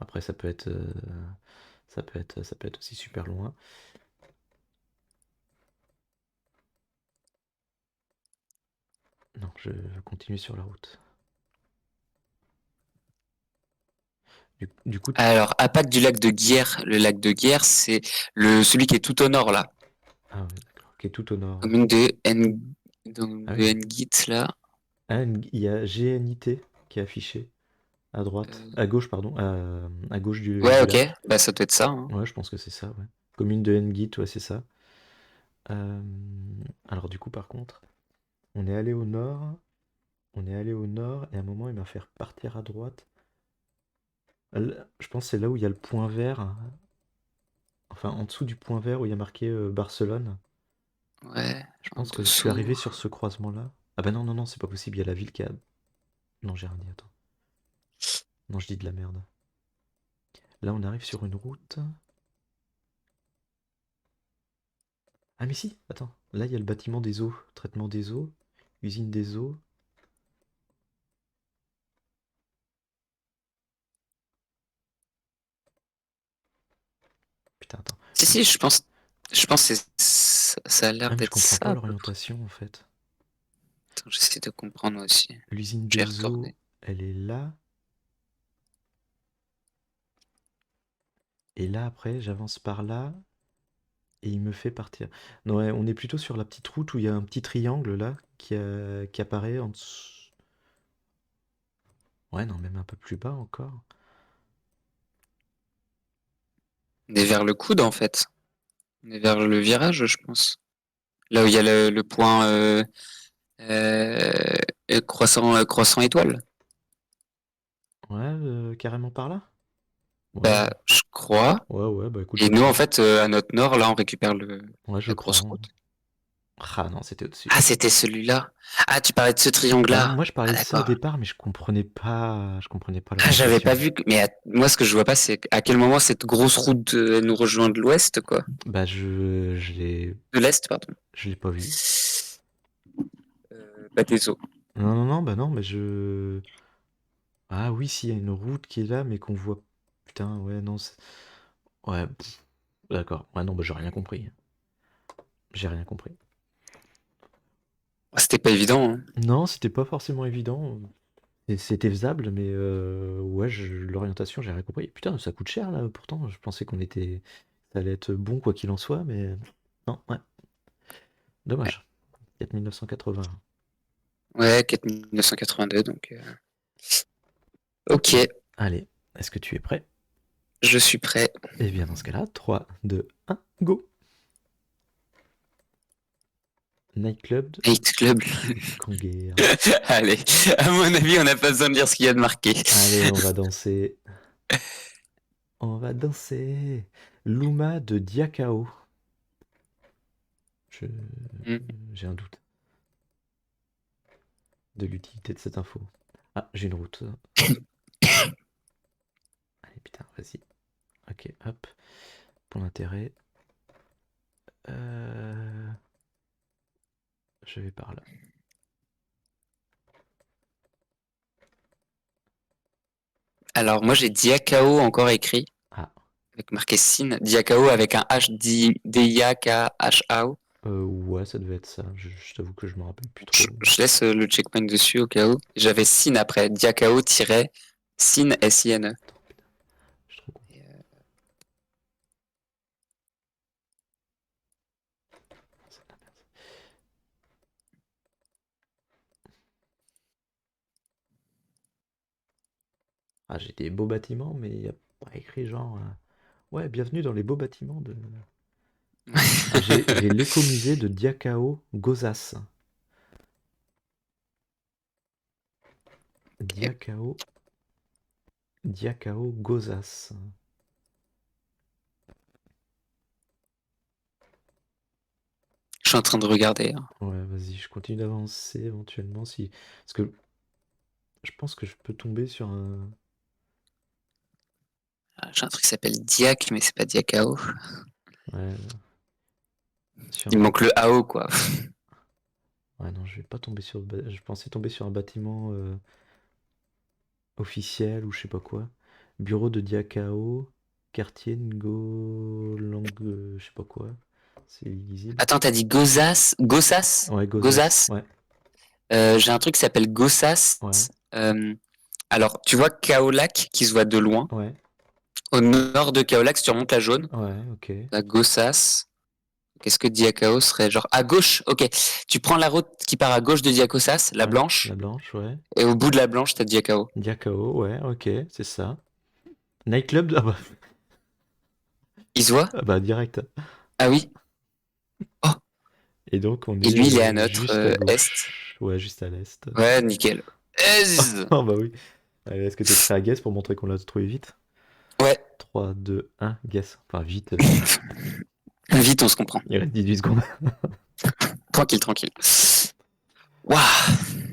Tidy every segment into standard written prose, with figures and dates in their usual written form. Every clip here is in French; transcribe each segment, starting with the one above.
Après, ça peut être aussi super loin. Non, je continue sur la route. Du coup, Alors, Apac du lac de Guiers. Le lac de Guiers, c'est celui qui est tout au nord, là. ah ouais, d'accord, qui est tout au nord. Commune Ah de oui. Ngit, là. Ah, il y a GNIT qui est affiché à droite, Euh, à gauche, pardon, à gauche du, Ouais, du ok. lac. Bah, ça doit être ça, hein. Ouais, je pense que c'est ça, ouais. Commune de Ngit, ouais, c'est ça. Euh, alors du coup, par contre, on est allé au nord, et à un moment, il m'a fait repartir à droite. Je pense que c'est là où il y a le point vert, enfin en dessous du point vert où il y a marqué Barcelone. Ouais, Je en pense que je suis dessous. arrivé sur ce croisement-là. Ah bah non, non, non, c'est pas possible, il y a la ville qui a... Non, j'ai rien dit, attends. Non, je dis de la merde. Là, on arrive sur une route. Ah mais si, attends. Là, il y a le bâtiment des eaux, traitement des eaux, usine des eaux. Putain, attends. Si, si, je pense que ça a l'air Ah mais je d'être comprends ça, pas à peu près. l'orientation en fait. Attends, j'essaie de comprendre, moi aussi. L'usine J'ai des eaux, retourné. elle est là. Et là, après, j'avance par là. Et il me fait partir. Non, ouais, on est plutôt sur la petite route où il y a un petit triangle là qui apparaît en dessous. Ouais, non, même un peu plus bas encore. On est vers le coude, en fait. On est vers le virage, je pense. Là où il y a le point euh, croissant étoile. Ouais, carrément par là? Ouais, Bah, je crois. ouais, ouais, bah écoute, je Et nous, en crois. fait, à notre nord, là, on récupère Ouais, je la crois, grosse hein. route. Ah non, c'était au-dessus. Ah, c'était celui-là. Ah, tu parlais de ce Bah triangle-là. moi je parlais Ah, de ça au d'accord. départ, mais je comprenais pas Ah, j'avais pas l'orientation. vu. Moi, ce que je vois pas, c'est à quel moment cette grosse route elle nous rejoint de l'ouest, quoi. Bah De l'est, pardon. je l'ai pas vu. Bah, des eaux. Non, non, non, bah non, mais ah oui, s'il y a une route qui est là, mais qu'on voit. Putain, ouais, non, ouais, d'accord. Ouais, non, bah j'ai rien compris. J'ai rien compris. Ah, c'était pas évident, hein. Non, c'était pas forcément évident. Et c'était faisable, mais ouais, l'orientation, j'ai rien compris. Putain, ça coûte cher là, pourtant, je pensais ça allait être bon quoi qu'il en soit, mais non, ouais, Ouais, dommage. 4980. ouais, 4982, donc. Ok, Allez, est-ce que tu es prêt? je suis prêt. Eh bien, dans ce cas-là, 3, 2, 1, go! Nightclub Night Club. Kanguer. Allez, à mon avis, on n'a pas besoin de dire ce qu'il y a de marqué. Allez, on va danser. On va danser. Luma de Diakao. Je... Hmm. J'ai un doute de l'utilité de cette info. Ah, j'ai une route. Allez, putain, vas-y. Ok, hop. Pour l'intérêt. Euh, Je vais par là. Alors, moi, j'ai Diakao encore écrit, Ah, avec marqué Sin. Diakao avec un H, D-I-A-K-H-A-O. ouais, ça devait être ça. Je t'avoue que je me rappelle plus Je, trop. je laisse le checkpoint dessus au cas où. J'avais Sin après. Diakao-Sin, S-I-N-E. Attends, putain, je suis trop con. Et, C'est de la merde. Ah, j'ai des beaux bâtiments, mais il n'y a pas écrit genre. Ouais, bienvenue dans les beaux bâtiments de. Ah, j'ai l'écomusée de Diakao Gozas. ok. Diakao. Diakao Gozas. Je suis en train de regarder, hein. Ouais, vas-y, je continue d'avancer éventuellement si. Parce que je pense que je peux tomber sur un. Ah, j'ai un truc qui s'appelle Diak, mais c'est pas Diakao. Ouais, sur Il un. manque le AO, quoi. Ouais, non, je vais pas tomber sur. Je pensais tomber sur un bâtiment officiel ou je sais pas quoi. Bureau de Diakao, quartier Ngo... je sais pas quoi. C'est illisible. Attends, t'as dit Gozas? Gossas? Ouais, Gozas. Gozas? Ouais, J'ai un truc qui s'appelle Gossas. ouais, Euh, alors, tu vois Kaolac qui se voit de loin. ouais, Au nord de Kaolac, si tu remontes la jaune, ouais, ok. la Gossas. Qu'est-ce que Diakao serait? Genre à gauche, ok. Tu prends la route qui part à gauche de Diakosas, la Ouais, la blanche, blanche, ouais. et au bout de la blanche, t'as Diakao. Diakao, ouais, ok, c'est ça. Nightclub, Il se voit? ah bah direct. Ah oui. Oh. Et donc on Et est lui, il est à notre juste à est. gauche. Ouais, juste à l'est. Ouais, nickel. Aise. Oh bah oui. Allez, est-ce que t'es prêt à guess pour montrer qu'on l'a trouvé vite? Ouais, 3, 2, 1, guess. Enfin vite, vite, on se comprend. il reste 18 secondes. Tranquille, tranquille. Waouh.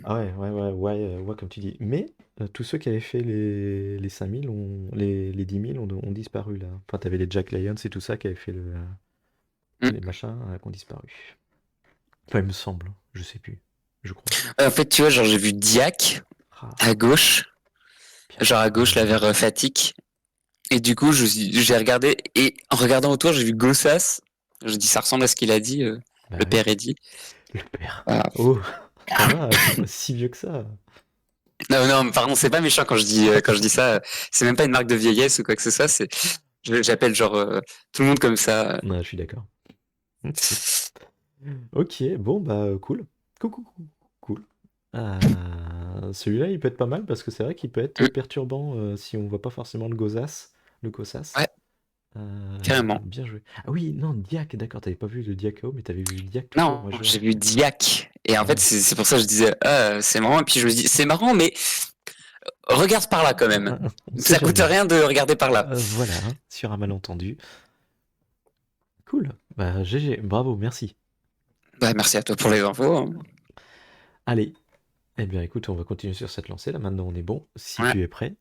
Ah ouais, ouais, ouais, ouais, ouais, comme tu dis. Mais tous ceux qui avaient fait les 5000, les 10 000 ont disparu là. Enfin, t'avais les Jack Lions et tout ça qui avaient fait Hmm. les machins qui ont disparu. Enfin, il me semble, je sais plus, je crois. En fait, tu vois, genre, j'ai vu Diak Ah, à gauche. bien Genre à gauche, là, joué. vers Fatik. Et du coup, j'ai regardé. Et en regardant autour, j'ai vu Gossas. Je dis, ça ressemble à ce qu'il a dit, Bah le oui, père Eddy. le père. Voilà. Oh, ça va, c'est pas si vieux que ça. Non, non, pardon, c'est pas méchant quand je dis ça. C'est même pas une marque de vieillesse ou quoi que ce soit. J'appelle genre tout le monde comme ça. Non, je suis d'accord. Ok, bon, bah cool. Coucou, cool. Celui-là, il peut être pas mal parce que c'est vrai qu'il peut être Mm. perturbant si on voit pas forcément le Gozas, le Gossas. Ouais, carrément. Bien joué. Ah oui, non, Diak, d'accord, t'avais pas vu le Diakao, mais t'avais vu Diakao Non, j'ai majeur. vu Diak. Et en Ah fait, ouais. c'est pour ça que je disais, ah, c'est marrant. Et puis je me dis, c'est marrant, mais regarde par là quand même. On sait Ça coûte jamais. rien de regarder par là. Voilà, hein, sur un malentendu. Cool. Bah GG, bravo, merci. Bah, merci à toi pour les infos, hein. Allez, eh bien écoute, on va continuer sur cette lancée. Là maintenant, on est bon. Si Ouais, tu es prêt,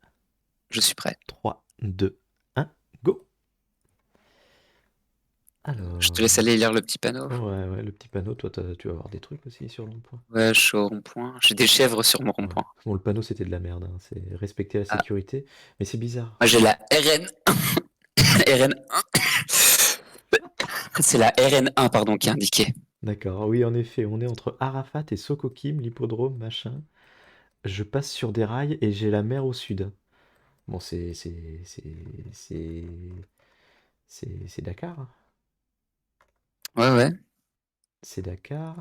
je suis prêt. 3, 2, 1, go. Je te Alors, laisse aller lire le petit panneau. ouais, ouais, le petit panneau, toi, tu vas avoir des trucs aussi sur le point. Ouais, je suis au rond-point. J'ai des chèvres sur mon Ouais. rond-point. Bon, le panneau, c'était de la merde, hein. C'est respecter la Ah, sécurité, mais c'est bizarre. moi j'ai la RN. RN1. C'est la RN1, pardon, qui est indiquée. D'accord, oui, en effet, on est entre Arafat et Sokokim, l'hippodrome, machin. Je passe sur des rails et j'ai la mer au sud. Bon, c'est, c'est Dakar. Ouais, ouais. C'est Dakar.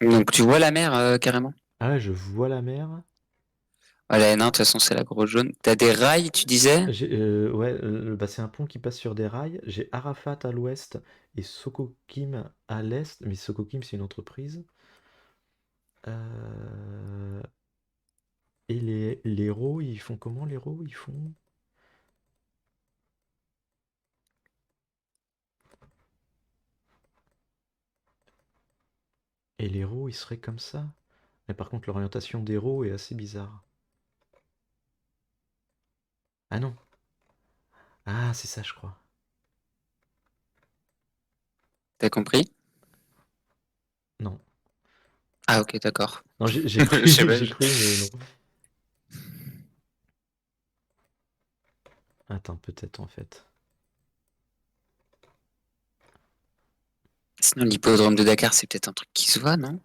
Donc tu vois la mer carrément. Ah, ouais, je vois la mer. Ouais, la N1, de toute façon, c'est la grosse jaune. T'as des rails, tu disais? Ouais, bah, c'est un pont qui passe sur des rails. J'ai Arafat à l'ouest et Sokokim à l'est. Mais Sokokim, c'est une entreprise. Euh, Et les héros, ils font comment les héros? Ils font... Et les héros, ils seraient comme ça. Mais par contre, l'orientation des héros est assez bizarre. Ah non. Ah, c'est ça, je crois. T'as compris? Non. Ah, ok, d'accord. Non, j'ai Je cru, sais pas. j'ai cru, mais non. Attends, peut-être en fait. Sinon, l'hippodrome de Dakar, c'est peut-être un truc qui se voit, non?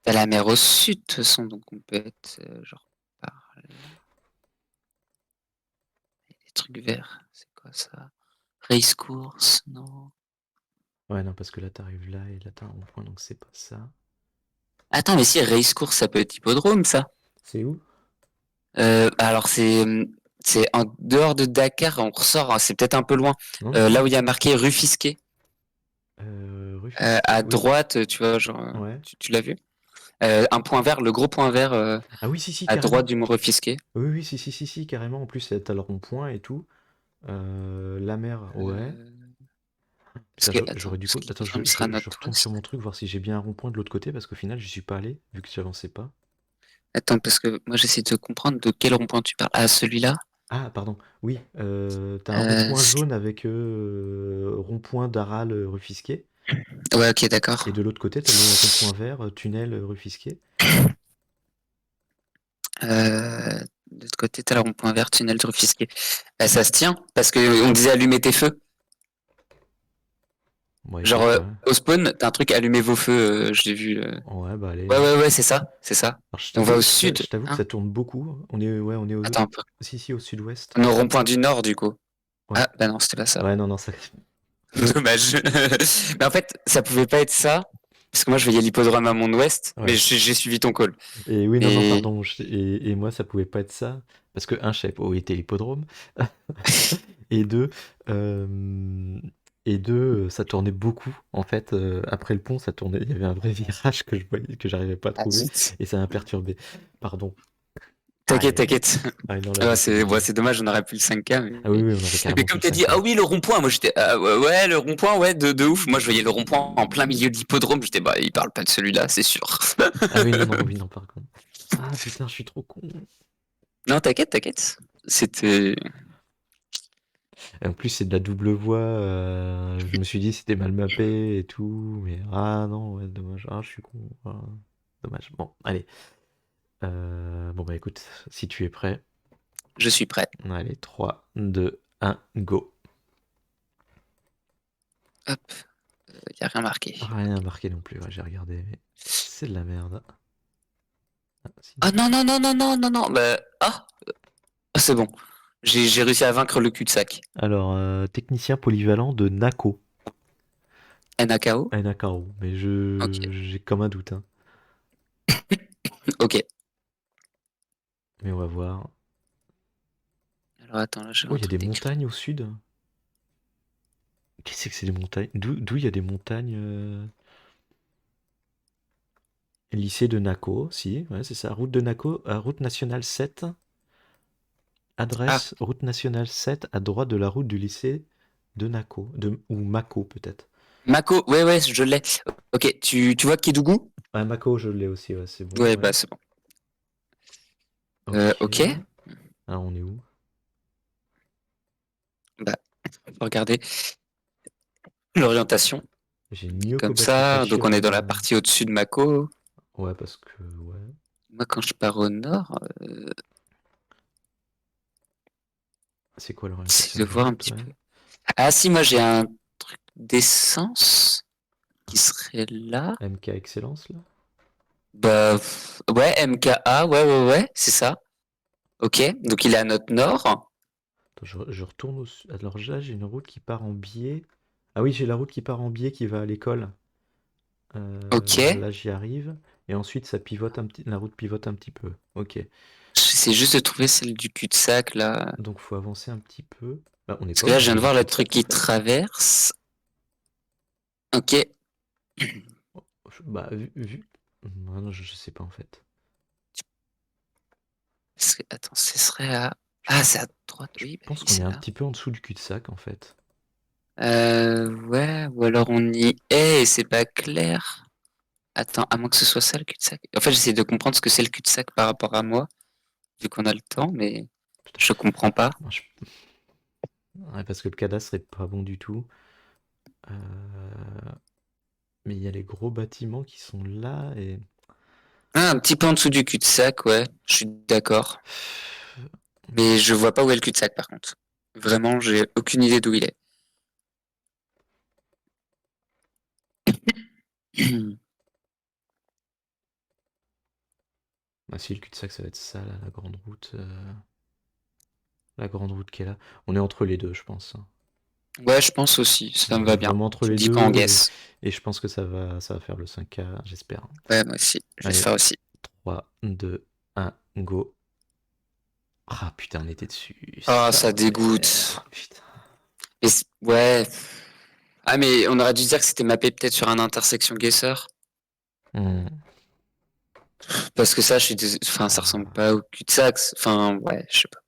T'as la mer au sud, de toute façon, donc on peut être genre par là. Des trucs verts, c'est quoi ça? Race course, non? Ouais, non, parce que là, t'arrives là et là, t'as un rond-point, donc c'est pas ça. Attends, mais si, race course, ça peut être hippodrome, ça. C'est où? Alors, c'est en dehors de Dakar, on ressort, hein, c'est peut-être un peu loin. Non, non, Là non. où il y a marqué Rufisqué, Rufisquet, à oui. droite, tu vois, genre, Ouais. tu l'as vu? Un point vert, le gros point vert Ah oui, si, si, à droite carrément. du mont Rufisqué. Oui, oui, si, si, si, si, carrément. En plus, t'as le rond-point et tout. La mer, ouais. Euh, parce Putain, que, attends, j'aurais dû... parce que Attends, l'hippodrome, il sera à je notre retourne sur ouest. mon truc, voir si j'ai bien un rond-point de l'autre côté, parce qu'au final, j'y suis pas allé, vu que j'avançais pas. Attends, parce que moi, j'essaie de comprendre de quel rond-point tu parles. Ah, celui-là? Ah, pardon. Oui, t'as un Euh, rond-point c'est- jaune avec rond-point d'Aral Rufisquet. ouais, ok, d'accord. Et de l'autre côté, t'as le rond-point vert tunnel Rufisquet. Euh, côté, t'as le rond-point vert, tunnel Rufisquet. Bah, ça se tient, parce que on disait allumer tes feux. Bon, Genre, écoute, ouais. au spawn, t'as un truc allumez vos feux, j'ai vu. Ouais, bah allez. Ouais, c'est ça, c'est ça. Alors, je Et on va t'avoue, au je t'a- sud. je t'avoue que Hein? ça tourne beaucoup. On est Attends un peu. si, au sud-ouest. On est au rond-point du nord, du coup. Ouais. Ah, bah non, c'était pas ça. Ouais, non, ça. Dommage. Mais en fait, ça pouvait pas être ça, parce que moi, je voyais l'hippodrome à mon ouest, mais Ouais. j'ai suivi ton call. Et oui, non, Et pardon. Et moi, ça pouvait pas être ça. Parce que, un, je savais pas où était l'hippodrome. Et deux, euh, ça tournait beaucoup. En fait, après le pont, ça tournait. Il y avait un vrai virage que je voyais, que j'arrivais pas à ah, trouver. zut. Et ça m'a perturbé. Pardon. T'inquiète, Aïe. t'inquiète. Ah non, là, Ah, j'ai fait des bon, gains. c'est dommage, on aurait pu le 5K. Ah oui, oui, on aurait Mais carrément pu comme le t'as dit, 5K. ah oui, le rond-point, moi j'étais, ah, ouais, le rond-point, ouais, de ouf. Moi je voyais le rond-point en plein milieu de l'hippodrome, j'étais, bah, il parle pas de celui-là, c'est sûr. Ah oui, non, par contre. Ah putain, je suis trop con. Non, t'inquiète, t'inquiète. C'était. Et en plus, c'est de la double voix. Je me suis dit c'était mal mappé et tout. Mais ah non, ouais, dommage. Ah, je suis con. Ah, dommage. Bon, allez. Bon, bah écoute, si tu es prêt. Je suis prêt. Allez, 3, 2, 1, go. Hop, y a rien marqué. Rien marqué non plus, ouais, j'ai regardé, mais c'est de la merde. Ah, si. Ah non, non, non, non, non, non, non, bah, c'est bon. J'ai réussi à vaincre le cul-de-sac. Alors, technicien polyvalent de NACO. NAKO? NAKO, mais Ok, j'ai comme un doute, hein. ok. Mais on va voir. Alors attends, là j'ai Oh, un il y a des truc d'écrit. montagnes au sud. Qu'est-ce que c'est des montagnes? D'où il y a des montagnes Lycée de Naco, si, ouais, c'est ça. Route de Naco, route nationale 7. Ah, Adresse route nationale 7 à droite de la route du lycée de Naco. Ou Mako, peut-être. Mako, ouais, je l'ai. Ok, tu vois Kédougou? Ah, Mako, je l'ai aussi, ouais, c'est bon, Ouais, ouais. bah c'est bon. Ok. Ok, Ah, on est où? bah, faut regarder l'orientation. J'ai mieux Comme Kobati ça, donc on est dans la Pachir. partie au-dessus de Mako. Ouais, parce que, ouais. Moi, quand je pars au nord, C'est quoi c'est l'orientation de de la voir un route, petit ouais? peu. Ah si, moi j'ai un truc d'essence qui serait là. MK Excellence, là? Bah ouais, MKA, ouais, c'est ça. Ok, donc il est à notre nord. Attends, je retourne au sud. Alors là, j'ai une route qui part en biais. Ah oui, j'ai la route qui part en biais qui va à l'école. Ok, Là, j'y arrive. Et ensuite, la route pivote un petit peu. Ok. j'essaie juste de trouver celle du cul-de-sac là. Donc, faut avancer un petit peu. Bah, on n'est Parce pas que au là, je viens milieu de du voir le truc cul-de-sac, en qui fait. traverse. Ok. Bah, vu. Ah non, je sais pas, en fait. Attends, ce serait à. Je, Ah, c'est à droite, je oui, bah pense oui, qu'on est c'est un là. petit peu en dessous du cul-de-sac, en fait. Ouais, ou alors on y est et c'est pas clair. Attends, à moins que ce soit ça le cul-de-sac. En fait, j'essaie de comprendre ce que c'est le cul-de-sac par rapport à moi, vu qu'on a le temps, mais Putain. je comprends pas. Moi, ouais, parce que le cadastre est pas bon du tout. Euh, Mais il y a les gros bâtiments qui sont là et. Ah, un petit peu en dessous du cul-de-sac, ouais, je suis d'accord. Mais je vois pas où est le cul-de-sac par contre. Vraiment, j'ai aucune idée d'où il est. Ah si, le cul-de-sac, ça va être ça, là, la grande route qui est là. On est entre les deux, je pense, hein. Ouais, je pense aussi, ça me va bien. Vraiment entre Tu me les dis quand on deux guesse. et je pense que ça va faire le 5K, j'espère. Ouais, moi aussi, je vais Allez, faire aussi. 3, 2, 1, go. Ah putain, on était dessus. Ah, Sa ça dégoûte. mère. Putain. Ouais. Ah, mais on aurait dû dire que c'était mappé peut-être sur un intersection guesseur. Hmm. Parce que ça, enfin, ça ressemble Ah. pas au cul-de-sac. Enfin, ouais, je sais pas.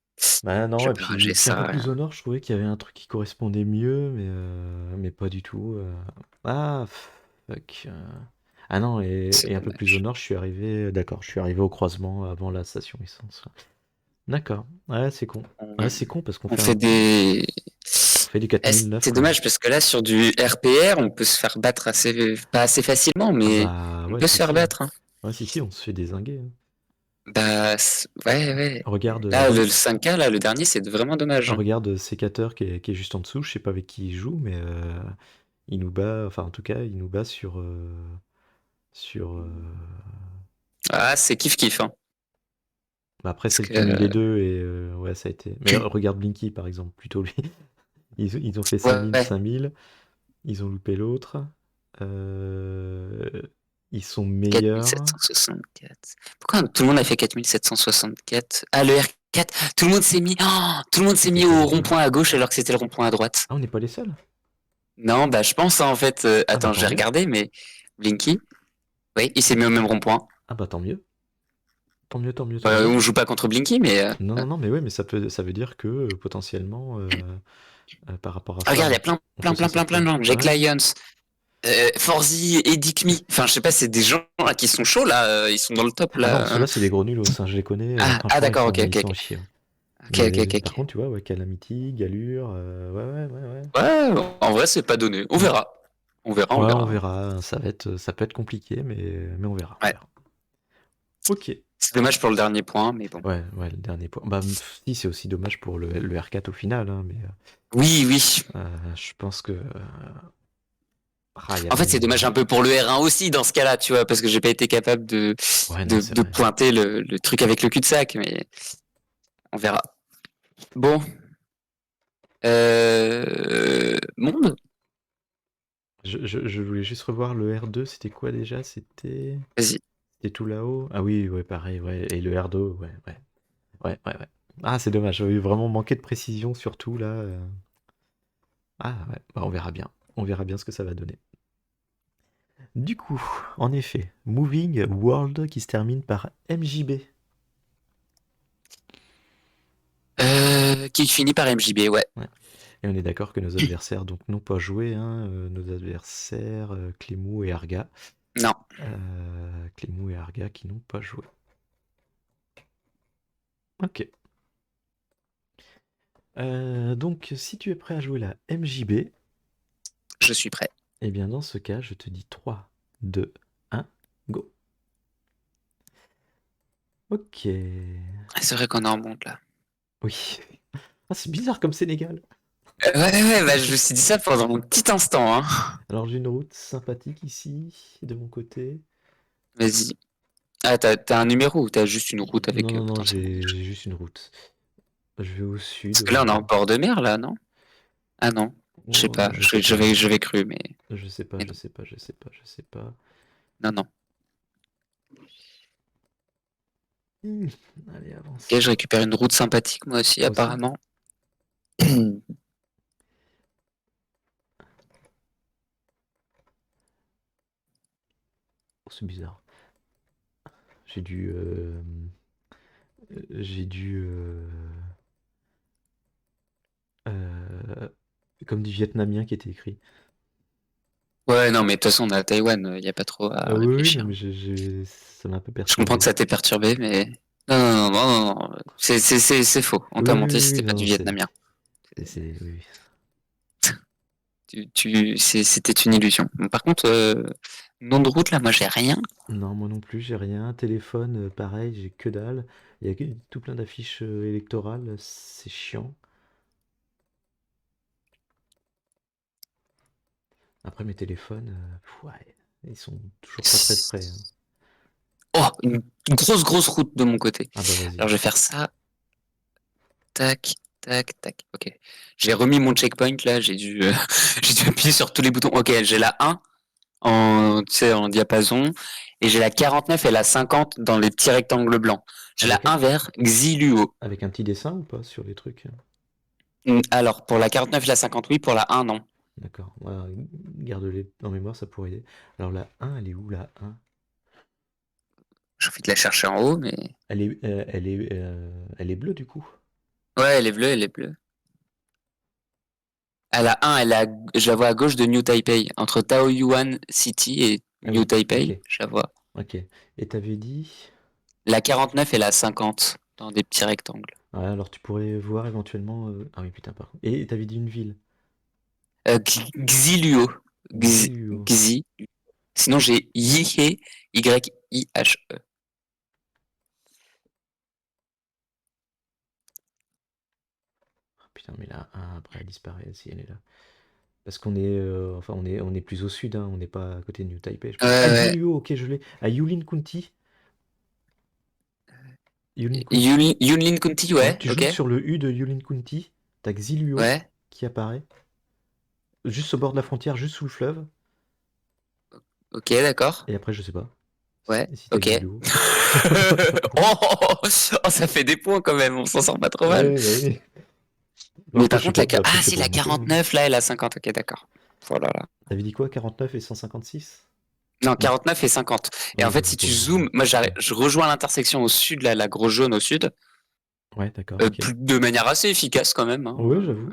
Bah Je non, vais et pas puis, rager puis un peu ça. plus au nord, je trouvais qu'il y avait un truc qui correspondait mieux, mais pas du tout. Ah, fuck. Ah non, C'est et un peu plus au dommage. nord, d'accord, je suis arrivé au croisement avant la station essence. D'accord, ouais, c'est con. On, Ouais, c'est con parce on fait des. on fait du 4009, C'est quoi. dommage parce que là, sur du RPR, on peut se faire battre pas assez facilement, Ah mais bah on ouais, peut se si, faire si. battre, hein. Ouais, si, si, on se fait dézinguer, hein. Bah, ouais, ouais. Regarde, Là, le 5K, là, le dernier, c'est vraiment dommage, hein. regarde Sécateur qui est juste en dessous. Je sais pas avec qui il joue, mais il nous bat. Enfin, en tout cas, il nous bat sur. Ah, c'est kiff-kiff, hein. Bah, après, Parce c'est le cumul que, des deux et ouais, ça a été. Mais regarde Blinky par exemple, plutôt lui. Ils ont fait ouais, 5000, ils ont loupé l'autre. Euh, Ils sont meilleurs. 4764. Pourquoi tout le monde a fait 4764? Ah, le R4, tout le monde s'est C'est mis quoi au déjà? rond-point à gauche alors que c'était le rond-point à droite. Ah, on n'est pas les seuls? Non, bah, je pense, hein, en fait, Ah bah attends, tant j'ai mieux. regardé, mais Blinky, oui, il s'est mis au même rond-point. Ah bah tant mieux. Tant mieux, tant mieux, tant mieux. On joue pas contre Blinky, mais, Non, non, non, mais ouais, mais ça veut dire que potentiellement, par rapport à ça, regarde, il y a plein, on peut plein, s'en plein, plein, plein sortir. de gens. Jack Ouais. Lyons, Forzy, Edicmi. Enfin, je sais pas, c'est des gens là, qui sont chauds là. Ils sont dans le top Ah non, là. ceux-là, c'est des gros nulos, ça, je les connais. Ah, Franchement, d'accord, ok, ils ok, sont à ok. chier, hein. Ok, ok, ok, Par ok. contre, tu vois, ouais, Calamity, Galure, ouais, ouais, ouais, ouais. Ouais, en vrai, c'est pas donné. On Mm. verra. On verra, on Ouais, on verra. verra. Ça peut être compliqué, mais on verra, on Ouais. verra. Ok. C'est dommage pour le dernier point, mais bon. Ouais, ouais, le dernier point. Bah, si, c'est aussi dommage pour le R4 au final, hein, mais Oui, oui. je pense que. Il y En fait, avait. c'est dommage un peu pour le R1 aussi dans ce cas-là, tu vois, parce que j'ai pas été capable Ouais, non, c'est de vrai. pointer le truc avec le cul-de-sac, mais on verra. Bon. Monde? Je voulais juste revoir le R2, c'était quoi déjà? Vas-y. C'était tout là-haut? Ah oui, ouais, pareil, ouais. Et le R2, ouais, ouais. Ouais, ouais, ouais. Ah, c'est dommage, j'avais vraiment manqué de précision surtout là. Ah ouais, bah, on verra bien. On verra bien ce que ça va donner. Du coup, en effet, Moving World qui se termine par MJB. Qui finit par MJB, ouais. Ouais. Et on est d'accord que nos adversaires donc n'ont pas joué, hein, nos adversaires Clémou et Arga. Non. Clémou et Arga qui n'ont pas joué. Ok. Donc si tu es prêt à jouer la MJB, Je suis prêt. eh bien dans ce cas, je te dis 3, 2, 1, go. Ok. C'est vrai qu'on est en monte là. Oui. Ah, c'est bizarre comme Sénégal. Ouais, ouais, bah, je me suis dit ça pendant un petit instant, hein. Alors j'ai une route sympathique ici, de mon côté. Vas-y. Ah, t'as un numéro ou t'as juste une route Non, avec non, non, potentiellement des j'ai choses? juste une route. Je vais au sud. Parce que là, on est en bord de mer, là, non? Ah non, je sais Oh, pas. je sais pas. J'avais cru, Je sais pas, mais je non. sais pas, je sais pas, je sais pas. Non, non. Hmm, allez, Ok, je avançons. récupère une route sympathique, moi aussi, Toi aussi? apparemment. Oh, c'est bizarre. J'ai dû... j'ai dû... euh, comme du vietnamien qui était écrit. Ouais, non, mais de toute façon, on est à Taïwan, il n'y a pas trop Ah à oui, oui, non, réfléchir. mais ça m'a un peu Je comprends que perturbé. ça t'ait perturbé, mais... Non, non, non, non, non, non. C'est faux. On Oui, t'a oui, menti, oui, oui, c'était pas non, du non, vietnamien. oui, oui. C'était une illusion. Bon, par contre, nom de route, là, moi, j'ai rien. Non, moi non plus, j'ai rien. Téléphone, pareil, j'ai que dalle. Il y a tout plein d'affiches électorales, c'est chiant. Après, mes téléphones, ouais, ils sont toujours pas très frais, hein. Oh, une grosse, grosse route de mon côté. Ah bah vas-y. Alors, je vais faire ça. Tac, tac, tac. Ok. J'ai remis mon checkpoint, là. J'ai dû appuyer sur tous les boutons. Ok, j'ai la 1 tu sais, en diapason. Et j'ai la 49 et la 50 dans les petits rectangles blancs. J'ai la Avec un, 1 vert, Xiluo. avec un petit dessin ou pas sur les trucs? Alors, pour la 49 et la 50, oui. Pour la 1, non. D'accord. Voilà, garde-les en mémoire, ça pourrait aider. Alors la un, elle est où la un? J'ai envie de la chercher en haut, mais... Elle est bleue du coup. Ouais, elle est bleue, elle est bleue. À la 1, je la vois à gauche de New Taipei, entre Taoyuan City et Ah New oui, ok, Taipei, je la vois. ok. Et t'avais dit... La 49 et la 50, dans des petits rectangles. Ouais, alors tu pourrais voir éventuellement... Ah oui, putain, par contre. Et t'avais dit une ville. Xiluo. Xiluo. Xi. Sinon, j'ai Yihe, Y-I-H-E. Putain, mais la 1 après elle disparaît si elle est là. Parce qu'on est, enfin, on est plus au sud, hein, on n'est pas à côté de New Taipei, je Ouais, pense. Ah, ouais. Xiliuo, ok, je l'ai. À Yulin County. Yulin County. Yunlin County, Ouais, ouais, tu ok. joues sur le U de Yulin County. T'as Xiliuo Ouais, qui apparaît. Juste au bord de la frontière, juste sous le fleuve. ok, d'accord. Et après, je sais pas. Ouais, Si t'as ok. Xiliuo. Oh, ça fait des points quand même, on s'en sort pas trop mal. Ouais, bah oui. Non, Mais après, par je sais contre, pas. Bah, après, ah c'est si, pour la monter, hein. 49, là, elle a 50, ok, d'accord. Oh là là. T'avais dit quoi? 49 et 156? Non, Non. 49 et 50. Et en Oui, bah, fait, si c'est tu pour zoomes, moi, monter. je rejoins l'intersection au sud, là, la grosse jaune au sud, Ouais, d'accord, ok. de manière assez efficace quand même, hein. Oui, j'avoue.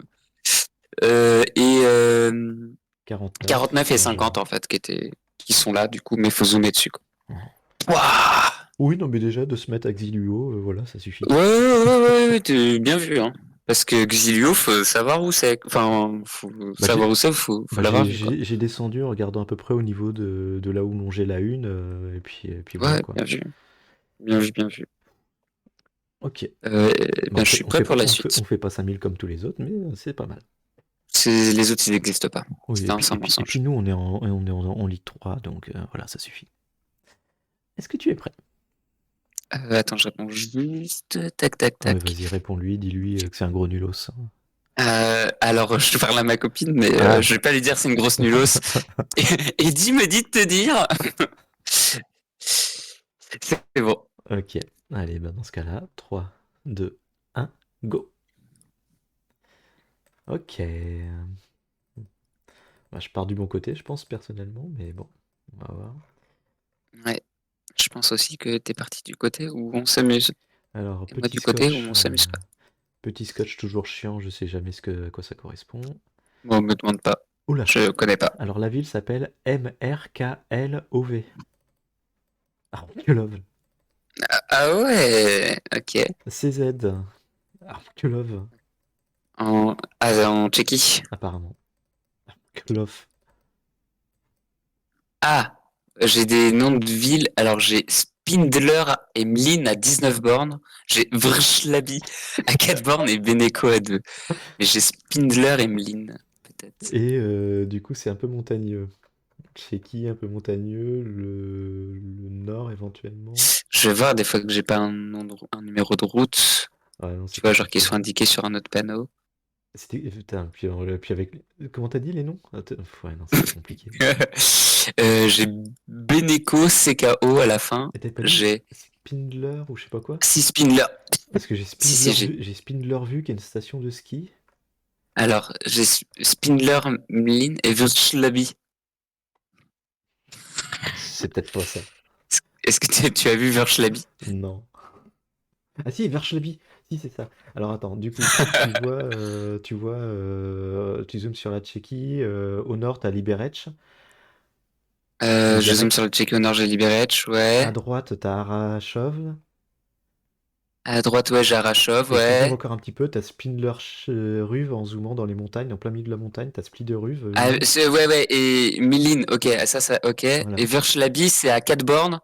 Et 49, 49 et ouais, j'avoue. 50, en fait, qui sont là, du coup, mais faut zoomer dessus, quoi. Ouais. Waouh! Oui, non, mais déjà, de se mettre à Xiliuo, voilà, ça suffit. Ouais, ouais, ouais, ouais, ouais, t'es bien vu, hein. Parce que Xilio, faut savoir où c'est. Enfin, faut Bah, savoir où c'est, faut bah, l'avoir vu, quoi. j'ai descendu en regardant à peu près au niveau de là où longeait la une, et puis voilà, Ouais, quoi. bien vu. Bien vu, bien vu. Ok. Euh, Bah, ben, je suis prêt pour la suite. on fait pas 5000 comme tous les autres, mais c'est pas mal. Les autres, ils n'existent pas. Oui, C'était un et puis mensonge. nous, on est en Ligue 3, donc voilà, ça suffit. Est-ce que tu es prêt? Attends, je réponds juste. Tac, tac, Ouais, tac. vas-y, réponds-lui, dis-lui que c'est un gros nulos, hein. Alors, je parle à ma copine, mais Ah! je vais pas lui dire c'est une grosse nulos. Et, et dis me dit de te dire. C'est bon. Ok. Allez, bah dans ce cas-là, 3, 2, 1, go. Ok. Bah, je pars du bon côté, je pense, personnellement, mais bon, on va voir. Ouais. Je pense aussi que t'es parti du côté où on s'amuse. Alors, Et moi du côté où on s'amuse pas. petit scotch toujours chiant, je sais jamais à quoi ça correspond. Bon, me demande pas. Oula. Je connais pas. Alors, la ville s'appelle MRKLOV. Arkelov. Ah ouais, ok. CZ. Arkelov, En Tchéquie. apparemment. Arkelov. Ah, j'ai des noms de villes. Alors j'ai Spindler et Mlin à 19 bornes. J'ai Vrchlabi à 4 bornes et Beneko à 2. Mais j'ai Spindler et Mlin, peut-être. Et du coup, c'est un peu montagneux. Tchéquie, un peu montagneux. Le nord, éventuellement. Je vais voir des fois que j'ai pas un numéro de route. Ouais, non, c'est Tu vois, genre qui compliqué, soit là. indiqué sur un autre panneau. Putain, puis avec. Comment t'as dit les noms? Attends, ouais, non, c'était compliqué. J'ai Beneko, CKO à la fin. Et t'avais pas dit J'ai Spindler ou je sais pas quoi? si Spindler. Parce que Si, j'ai. J'ai Spindler Vue qui est une station de ski. Alors, j'ai Spindler, Mlin et Vrchlabi. C'est peut-être pas ça. Est-ce que tu as vu Vrchlabi? Non. Ah si, Verschlebi. Si, c'est ça. Alors attends, du coup, tu zoomes sur la Tchéquie. Au nord, t'as Liberec. Je zoome Liberec. sur le Tchéquie au nord, j'ai Liberec, À ouais. droite, t'as Arachov. À droite, ouais, j'ai Arachov, Et tu zoomes ouais. encore un petit peu, t'as Spindler Ruve en zoomant dans les montagnes, en plein milieu de la montagne, t'as Splideruve, Ah, Lune. ouais, ouais, et Milin, ok, ça, ok. Voilà. Et Vrchlabi, c'est à 4 bornes,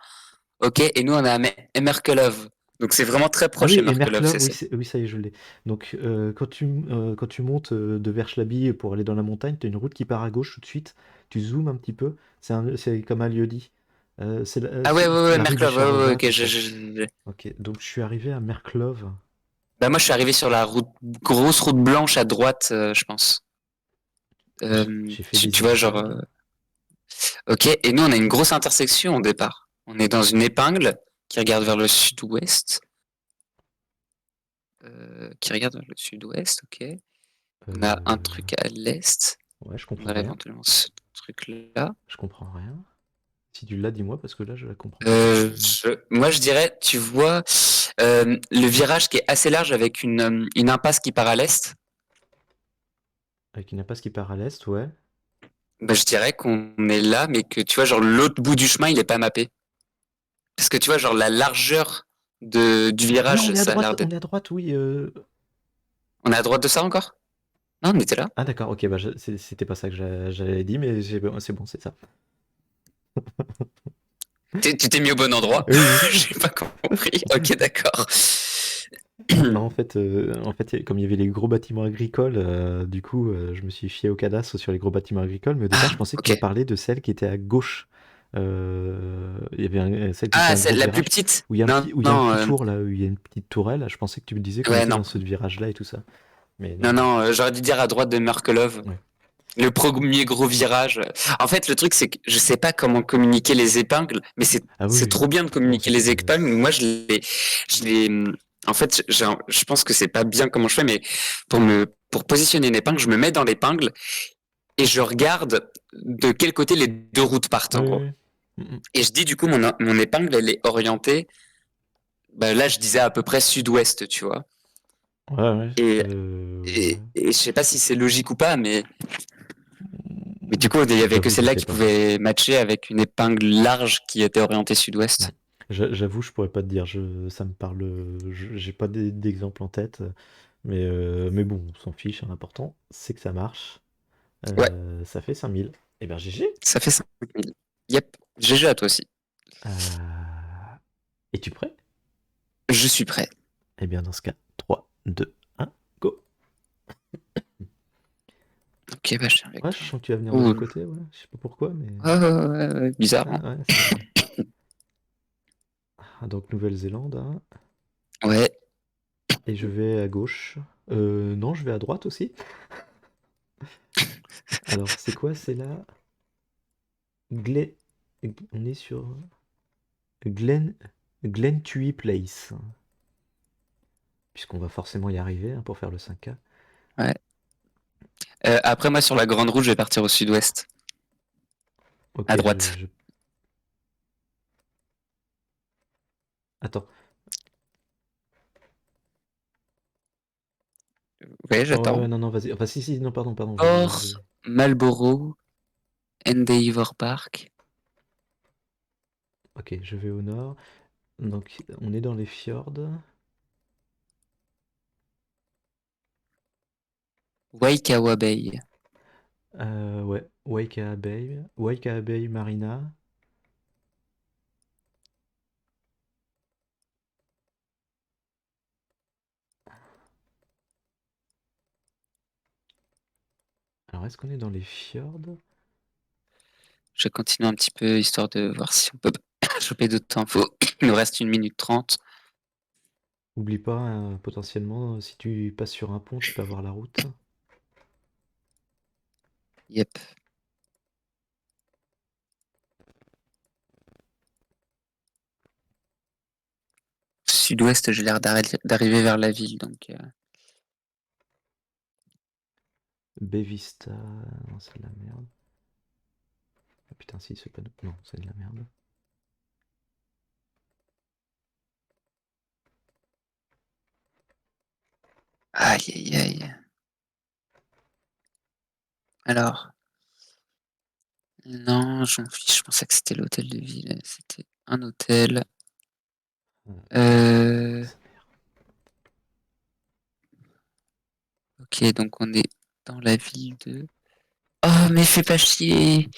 ok. Et nous, on est à Emerkelov. Donc, c'est vraiment très Ah proche, oui, et Emerkelov, Merklov, c'est oui, ça. oui, ça y est, je l'ai. Donc, quand tu montes de Verschlabi pour aller dans la montagne, tu as une route qui part à gauche tout de suite. Tu zoomes un petit peu. C'est comme un lieu-dit. Ah ouais, ouais, C'est ouais, la rue du Merkelov, ouais, ouais, Charlevin, ok, c'est ça. je- Ok, donc je suis arrivé à Merklov. Bah, moi, je suis arrivé sur la route, grosse route blanche à droite, je pense. J'ai fait des Tu vois, genre, zigzags. ok. Et nous, on a une grosse intersection au départ. On est dans une épingle qui regarde vers le sud-ouest. Qui regarde vers le sud-ouest, ok. On a un Euh, truc à l'est. ouais, je On comprends a rien. éventuellement ce truc-là. Je comprends rien. Si tu l'as, dis-moi, parce que là, je la comprends pas du tout. Moi, je dirais, tu vois, le virage qui est assez large avec une impasse qui part à l'est. Avec une impasse qui part à l'est, ouais. Bah, je dirais qu'on est là, mais que tu vois, genre l'autre bout du chemin, il est pas mappé. Parce que tu vois, genre la largeur du Ah, virage, ça a l'air on d'être. est à droite, oui. On est à droite de ça encore? Non, on était là. Ah, d'accord, ok, bah, c'était pas ça que j'avais dit, mais c'est bon, c'est ça. Tu t'es mis au bon endroit. Oui, oui. J'ai pas compris. Ok, d'accord. Non, comme il y avait les gros bâtiments agricoles, du coup, je me suis fié au cadastre sur les gros bâtiments agricoles, mais au départ, je Ah, pensais que tu ok. me parlais de celle qui était à gauche. Il y avait celle qui fait Ah, un c'est gros la plus virage, petite? où il y a un Non, petit tour là, où il y a une petite tourelle. Je pensais que tu me disais qu'on ouais, était non. dans ce virage-là et tout ça. Mais non, Non, non. non, j'aurais dû dire à droite de Merkelov. Ouais. Le premier gros virage. En fait, le truc, c'est que je sais pas comment communiquer les épingles, mais Ah c'est oui, trop bien de non, communiquer les épingles. Moi, je les, en fait, je pense que c'est pas bien comment je fais, mais pour positionner une épingle, je me mets dans l'épingle et je regarde de quel côté les deux routes partent, ouais, en ouais, gros. ouais. Mm, Et je dis, du coup, mon épingle, elle est orientée, bah, là, je disais à peu près sud-ouest, tu vois. mm. Ouais, ouais. Et, Ouais. et je sais pas si c'est logique ou pas, mais du coup, il y avait que Je celle-là sais qui pas. pouvait matcher avec une épingle large qui était orientée Mm. sud-ouest. J'avoue, je pourrais pas te dire. Ça me parle. J'ai pas d'exemple en tête. Mais bon, on s'en fiche. L'important, c'est que ça marche. Ouais, Ça fait 5000. Eh bien, GG. ça fait 5000. Yep, GG à toi aussi. Euh, Es-tu prêt? Je suis prêt. Eh bien, dans ce cas, 3, 2, 1, go. Ok, bah je suis avec Ouais, je toi. sens que tu vas venir de mon Ouh. côté, ouais. Je sais pas pourquoi, mais. Ouais, bizarre, Ah, hein. ouais, Ah, donc, Nouvelle-Zélande, hein. Ouais. Et je vais à gauche. Non, je vais à droite aussi. Alors, c'est quoi? C'est là. Gle... On est sur Glen... Glentui Place. Puisqu'on va forcément y arriver hein, pour faire le 5K. Ouais. Après, moi, sur la grande route, je vais partir au sud-ouest, Ok, à droite. Attends. Ouais, Ouais, j'attends. ouais, non, non, vas-y. Enfin, si, non, pardon, vas-y, Port, vas-y. Marlborough, Endeavour Park, Ok, je vais au nord. Donc, on est dans les fjords. Waikawa Bay. Ouais, Waikea Bay Marina. Alors, est-ce qu'on est dans les fjords? Je continue un petit peu, histoire de voir si on peut choper d'autres infos. Il nous reste 1 minute 30. Oublie pas, hein, potentiellement, si tu passes sur un pont, tu peux avoir la route. Yep. Sud-ouest, j'ai l'air d'arriver vers la ville, donc... Bay Vista. Non, c'est de la merde. Ah, putain, si, c'est pas. Non, c'est de la merde. Aïe, aïe, aïe. Alors, non, j'en fiche, je pensais que c'était l'hôtel de ville. C'était un hôtel. Euh, Sa mère. ok, donc on est dans la ville de... Oh, mais fais pas chier.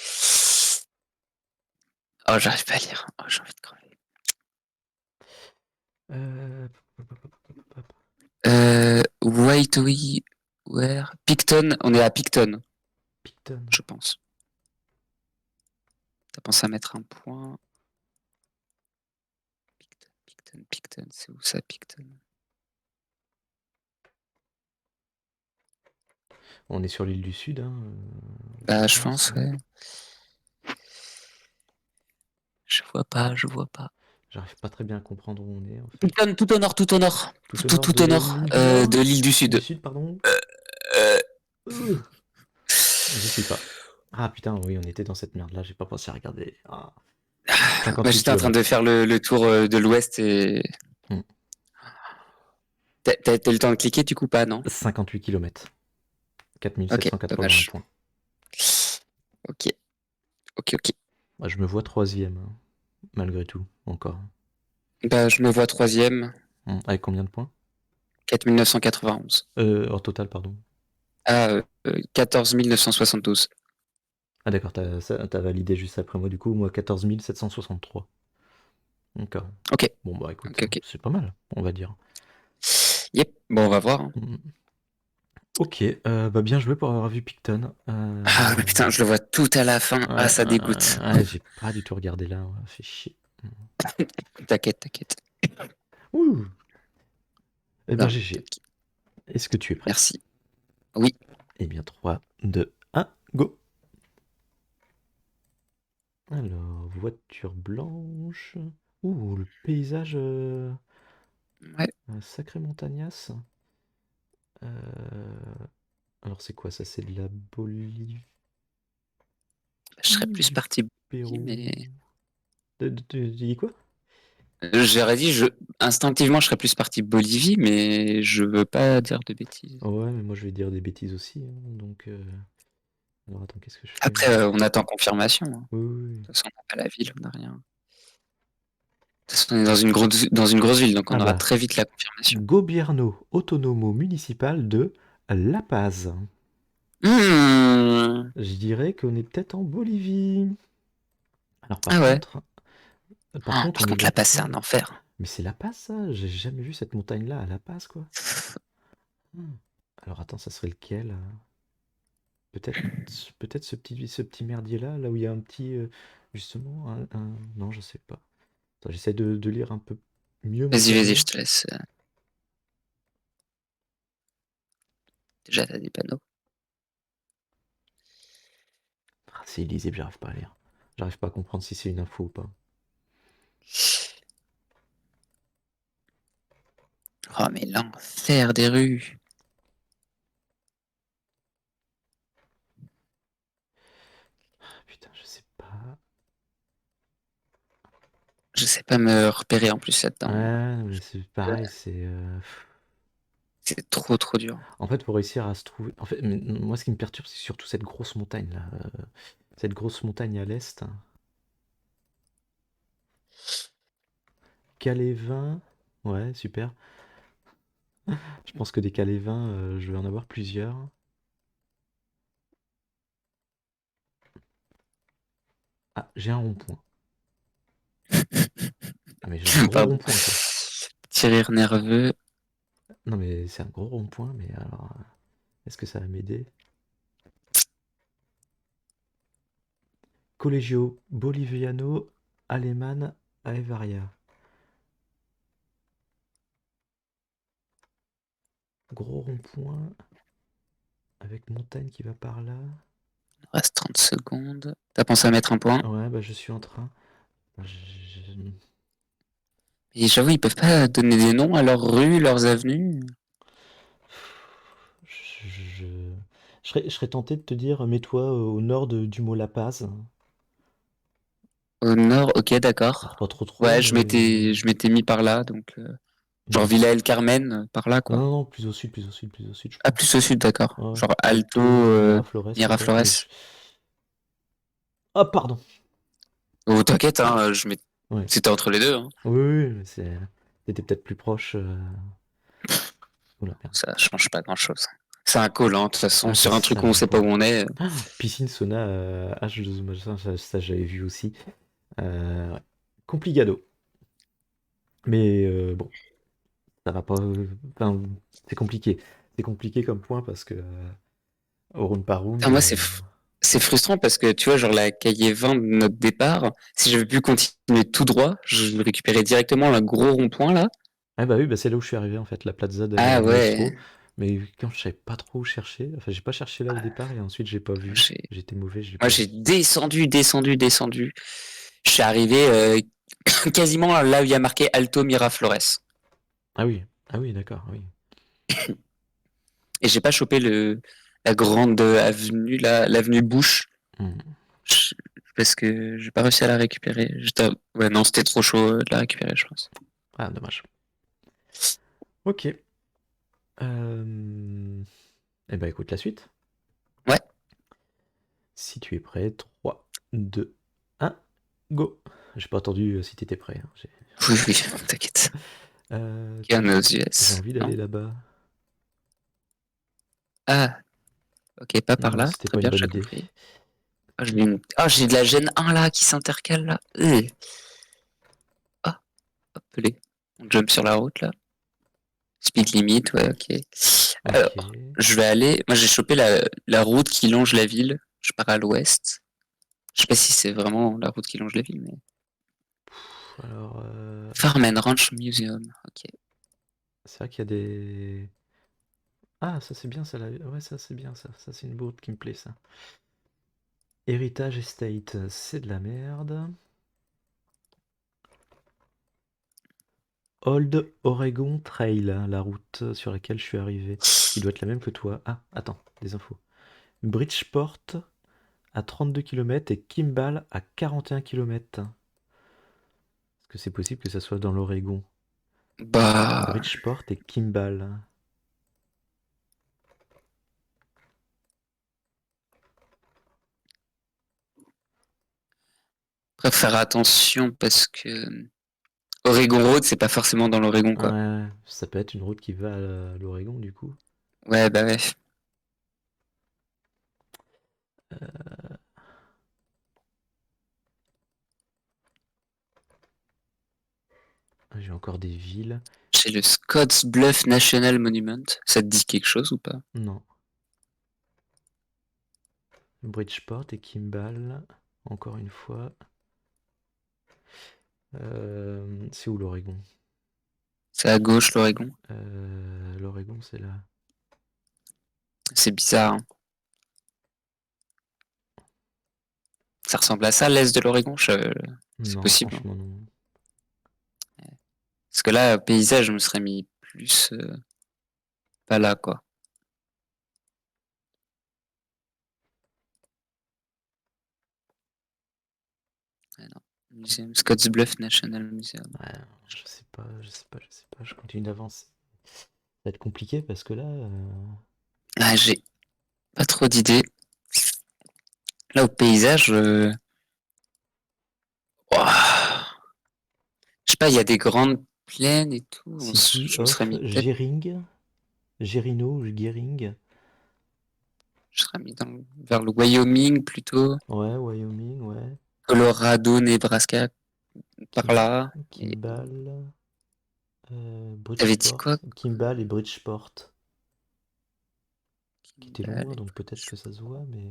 Oh, j'arrive pas à lire. Oh, j'ai envie de crever. Euh, Whiteway, where? Picton, on est à Picton, Picton. je pense. T'as pensé à mettre un point? Picton, c'est où ça, Picton? On est sur l'île du Sud, hein, je Bah, je pense. pense, ouais. Je vois pas. J'arrive pas très bien à comprendre où on est, en fait. Picton, tout au nord, tout au nord. Tout au nord Tout au de nord l'île du Nord? de l'île du Du Sud. Sud, pardon? Euh, Euh, J'y suis pas. Ah putain, oui, on était dans cette merde-là, j'ai pas pensé à regarder. Ah, Moi, 58 j'étais en train de km. faire le tour de l'Ouest et... T'as eu le temps de cliquer, du coup, pas, non? 58 km. Ok, 4781 dommage. points. Ok, ok. Moi, je me vois troisième, hein, malgré tout, encore. Bah, je me vois troisième, Avec combien de points? 4991. Hors total, pardon. Ah, 14 972. Ah d'accord, t'as validé juste après moi, du coup, moi 14 763. D'accord. Ok, Bon bah écoute, ok. c'est pas mal, on va dire. Yep, bon, on va voir, hein. Mm. Ok, bah bien joué pour avoir vu Picton. Ah, mais putain, je le vois tout à la fin. Ah, Ouais, ça dégoûte. ouais, j'ai pas du tout regardé là, ouais, fait chier. T'inquiète, t'inquiète. Ouh. Eh ben Non, GG. t'inquiète. Est-ce que tu es prêt? Merci. Oui. Eh bien 3, 2, 1, go. Alors, voiture blanche. Ouh, le paysage Ouais. sacré montagnasse. Euh, Alors c'est quoi ça? C'est de la Bolivie, Je serais plus du parti Bolivie, Pérou. mais. Tu dis quoi? J'aurais dit, instinctivement, je serais plus parti Bolivie, mais je veux pas dire de bêtises. Ouais, mais moi je vais dire des bêtises aussi, hein, donc... Alors attends, qu'est-ce que je fais? Après, on attend confirmation, hein. Oui, oui, oui. De toute façon, on n'a pas la ville, on n'a rien. De toute façon, on est dans une grosse ville, donc Ah on aura bah, très vite la confirmation. Gobierno Autonomo Municipal de La Paz. Hmm. Je dirais qu'on est peut-être en Bolivie. Alors Ah ouais. par Oh, contre, par on est contre, la passe, c'est d'accord. un enfer. Mais c'est La Paz, ça? J'ai jamais vu cette montagne-là à La Paz, quoi. Hmm. Alors attends, ça serait lequel? Peut-être, peut-être ce petit merdier-là, là où il y a un petit, justement, non, je sais pas. Attends, j'essaie de lire un peu mieux mon Vas-y, je tableau. te laisse. Déjà, t'as des panneaux. Ah, c'est illisible, j'arrive pas à lire. J'arrive pas à comprendre si c'est une info ou pas. Oh, mais l'enfer des rues. Ah, putain, je sais pas. Je sais pas me repérer en plus là-dedans. Ouais, mais c'est pareil, c'est... C'est trop, trop dur. En fait, pour réussir à se trouver... En fait, mais moi, ce qui me perturbe, c'est surtout cette grosse montagne, là. Cette grosse montagne à l'est. Calévin. Ouais, super. Je pense que des Calévins, je vais en avoir plusieurs. Ah, j'ai un rond-point. Ah, mais j'ai un gros Pardon. rond-point, quoi. Petit rire nerveux. Non, mais c'est un gros rond-point, mais alors... Est-ce que ça va m'aider? Colegio Boliviano Aleman Aevaria. Gros rond-point avec montagne qui va par là. Il reste 30 secondes. T'as pensé à mettre un point? Ouais, bah je suis en train. Je- Et j'avoue, ils peuvent pas donner des noms à leurs rues, leurs avenues. je- je- je serais tenté de te dire, mets-toi au nord du mot La Paz. Au nord, ok, Alors d'accord. pas trop trop, Ouais, mais... je m'étais mis par là, donc genre Hmm. Villa El Carmen, par là, Non, quoi. non, non, plus au sud, plus au sud, plus au sud, je Ah, pense. plus au sud, d'accord. Ouais, Genre Alto, Alto, Miraflores peut-être, mais... Miraflores. Ah, pardon! Oh, t'inquiète, hein, Ouais. c'était entre les deux, hein. Oui, oui, mais c'était peut-être plus proche. Oula, merde. Ça change pas grand-chose. C'est un call, hein, de toute façon, Ah, c'est sur un truc où ça, on ouais. sait pas où on est. Ah, piscine, sauna, H2O, machin, ça, j'avais vu aussi. Ouais. Complicado. Mais bon, ça va pas. Enfin, c'est compliqué. C'est compliqué comme point parce que au round par round. Putain, moi, c'est frustrant parce que, tu vois, genre la cahier 20 de notre départ, si j'avais pu continuer tout droit, je récupérais directement le gros rond-point, là. Ah bah oui, bah c'est là où je suis arrivé en fait, la plaza Ah del ouais, Maestro. Mais quand je savais pas trop où chercher, enfin j'ai pas cherché là au départ et ensuite j'ai pas vu. j'ai J'étais mauvais, j'ai moi, pas j'ai vu. descendu. Je suis arrivé quasiment là où il y a marqué Alto Miraflores. Ah oui, d'accord, oui. Et j'ai pas chopé la grande avenue, l'avenue Bouche, Hmm. je- parce que j'ai pas réussi à la récupérer. Ouais, non, c'était trop chaud de la récupérer, je pense. Ah, dommage. Ok. Eh ben écoute la suite. Ouais, Si tu es prêt, 3, 2, 1, go. J'ai pas attendu si t'étais prêt, hein. oui, t'inquiète. Cannes aux J'ai US, envie non? d'aller là-bas. Ah, ok, pas par Non, là. c'était Très pas une bien, bonne j'ai idée. compris. J'ai de la gêne 1 là qui s'intercale là. Ah, hop, on jump sur la route là. Speed limit, ouais, ok. Alors, Ok. je vais aller. Moi, j'ai chopé la route qui longe la ville. Je pars à l'ouest. Je sais pas si c'est vraiment la route qui longe la ville, mais. Alors, Farm and Ranch Museum. Ok. c'est vrai qu'il y a des... Ah, ça c'est bien ça. Ouais, ça c'est bien ça. Ça c'est une route qui me plaît ça. Heritage Estate, c'est de la merde. Old Oregon Trail, hein, la route sur laquelle je suis arrivé, qui doit être la même que toi. Ah, attends, des infos. Bridgeport à 32 km et Kimball à 41 km. Est-ce que c'est possible que ça soit dans l'Oregon? Bah. Bridgeport et Kimball. Après, faut faire attention parce que Oregon Road, c'est pas forcément dans l'Oregon, quoi. Ouais, ça peut être une route qui va à l'Oregon du coup. Ouais, bah ouais. J'ai encore des villes. J'ai le Scottsbluff National Monument. Ça te dit quelque chose ou pas? Non. Bridgeport et Kimball, encore une fois. C'est où l'Oregon? C'est à gauche, l'Oregon. L'Oregon, c'est là. C'est bizarre, hein. Ça ressemble à ça, l'est de l'Oregon? C'est Non, possible, hein. franchement, non. Parce que là, paysage, je me serais mis plus pas là, quoi. Ouais, non. Museum, Scottsbluff National Museum. Ouais, je sais pas, je sais pas, je sais pas. Je continue d'avancer. Ça va être compliqué parce que là. Ah, j'ai pas trop d'idées. Là, au paysage, ouah, je sais pas, il y a des grandes plaines et tout. City Je me serais of mis peut-être, Gering. Gerino ou Gering. je serais mis vers le Wyoming plutôt. Ouais, Wyoming, ouais. Colorado, Nebraska, par Kim- là. Et Kimball. t'avais dit Bridgeport. quoi? Kimball et Bridgeport. Qui était Kimball loin, et donc peut-être que Bridgeport. ça se voit, mais.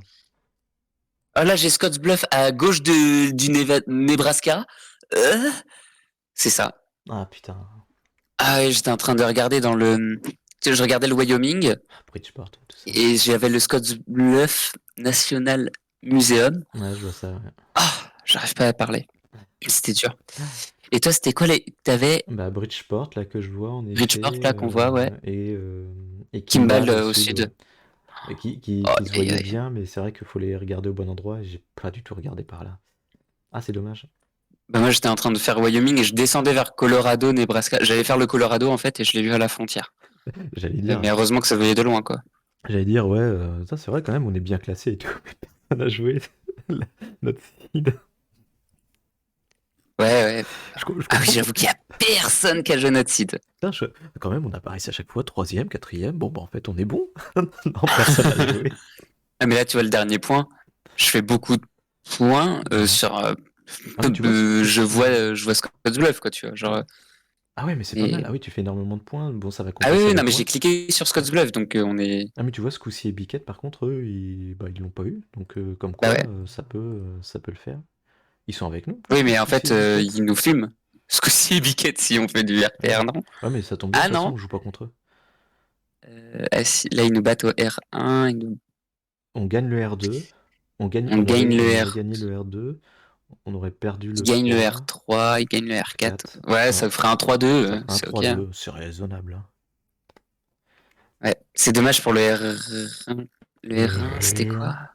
Ah là, j'ai Scottsbluff à gauche du Nebraska. Euh, c'est ça. Ah putain. Ah ouais, j'étais en train de regarder dans le. Tu sais, je regardais le Wyoming Bridgeport, tout ça. et j'avais le Scottsbluff National Museum. Ouais, je vois ça, ouais. Ah, j'arrive pas à parler. C'était dur. Et toi, c'était quoi les. T'avais Bah, Bridgeport, là, que je vois, en Bridgeport effet, là qu'on voit, ouais. et Kimball Kimball au au sud, ouais. sud. Oh, Qui se aïe, voyait aïe. bien, mais c'est vrai qu'il faut les regarder au bon endroit, et j'ai pas du tout regardé par là. Ah, c'est dommage. Bah moi, j'étais en train de faire Wyoming et je descendais vers Colorado, Nebraska. J'allais faire le Colorado en fait et je l'ai vu à la frontière. J'allais dire, Mais heureusement que ça voyait de loin, quoi. ouais, ça c'est vrai quand même, on est bien classé et tout, mais personne n'a joué la- notre seed. Ouais, ouais. Je Ah oui, comprends j'avoue pourquoi. qu'il y a personne qui a joué notre site. Putain, quand même, on apparaissait à chaque fois, troisième, quatrième, bon, bah en fait, on est bon. Non, personne n'a joué. Ah, mais là, tu vois le dernier point. Je fais beaucoup de points Ouais. sur. Ah oui, tu vois, Je vois Scottsbluff, quoi, tu vois. Genre, Ah ouais, mais c'est pas mal. mais... Ah oui, tu fais énormément de points. Bon, ça va Ah oui, compenser oui, les non, mais points. j'ai cliqué sur Scottsbluff, donc on est. Ah mais tu vois, ce coup-ci et Biquette, par contre, eux, ils l'ont pas eu. Donc comme Bah quoi, ouais. ça peut le faire. Ils sont avec nous, Oui, pourtant, mais ce en coup-ci fait, et Biquette. ils nous fument. Ce coup-ci, Biquette, si on fait du Ouais. RPR, non? Ouais, mais ça tombe bien, de Ah toute façon, non. on joue pas contre eux. Ah, si, là, ils nous battent au R1, On gagne le R2. on gagne On le aurait R. gagné le R2. On aurait perdu Ils le gagnent le 3, R3, ils gagnent le R4. R4. Ouais, Ouais, ça ferait un 3-2, ça ferait un c'est ok, hein. 3-2. C'est raisonnable, hein. Ouais, c'est dommage pour le R1. Le R1, c'était Le quoi? R1,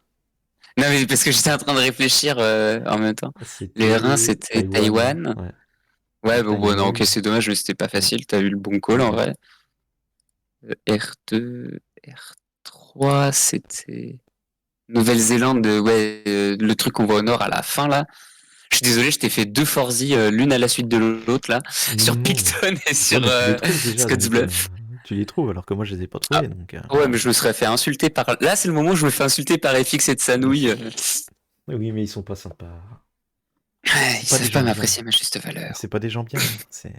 Non, mais parce que j'étais en train de réfléchir en même temps. Le R1, c'était c'était Taïwan. Taïwan. Ouais. Ouais, bon, bon, non, ok, Taïwan. c'est dommage, mais c'était pas Ouais. facile. T'as eu le bon call en Ouais. vrai. R2, R3, c'était Nouvelle-Zélande, ouais, le truc qu'on voit au nord à la fin là. Je suis désolé, je t'ai fait deux Forzy l'une à la suite de l'autre là, sur Non. Picton et Ouais, sur mais tu les trouves déjà, donc Scottsbluff. tu les trouves, alors que moi je les ai pas Ah, trouvés, donc. ouais, mais je me serais fait insulter par. Là, c'est le moment où je me fais insulter par FX et de sa nouille. Oui, mais ils sont pas sympas. Ils C'est pas des savent pas gens bien. m'apprécier ma juste valeur. C'est pas des gens bien. C'est.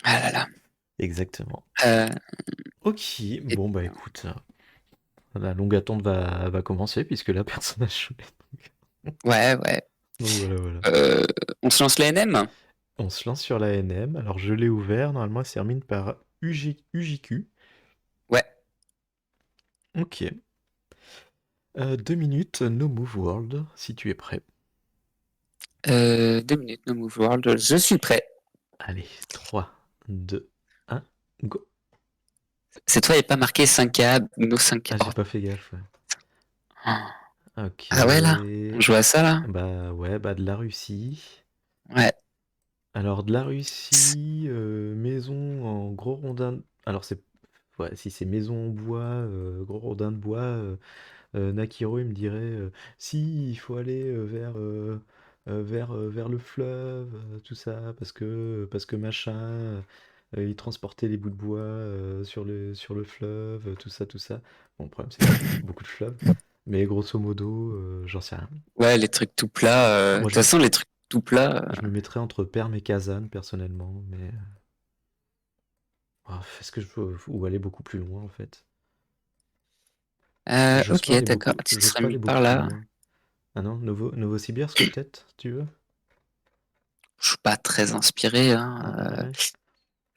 Ah là là. Exactement. Euh, Ok, et- bon bah écoute, la longue attente va commencer puisque là personne n'a joué. ouais, ouais. Donc voilà, voilà. Euh, on se lance les NM? On se lance sur la NM. Alors je l'ai ouvert, normalement elle se termine par UJQ. Ouais. Ok. 2 minutes, No Move World, si tu es prêt. 2 minutes, no move world. Je suis prêt. Allez, 3, 2, 1, go. Cette fois, il n'est pas marqué 5K, no 5K. Ah, Oh. j'ai pas fait gaffe, ouais. Ok. Ah ouais, là? On joue à ça, là? Bah ouais, bah de la Russie. Ouais. Alors de la Russie, maison en gros rondin. Alors c'est ouais, si c'est maison en bois, gros rondin de bois, Nakiro il me dirait si il faut aller vers le fleuve, tout ça, parce que machin, il transportait les bouts de bois sur le fleuve, tout ça. Bon, le problème c'est qu'il n'y a pas beaucoup de fleuves, mais grosso modo, j'en sais rien. Ouais, les trucs tout plats. De Moi toute façon, les trucs tout plats. je me mettrais entre Perm et Kazan personnellement, mais est-ce que je peux ou aller beaucoup plus loin en fait? J'ose Ok, pas aller d'accord. beaucoup, Tu j'ose serais pas mis aller par beaucoup plus là. loin. Ah non, Novosibirsk peut-être, tu veux? Je suis pas très inspiré, hein.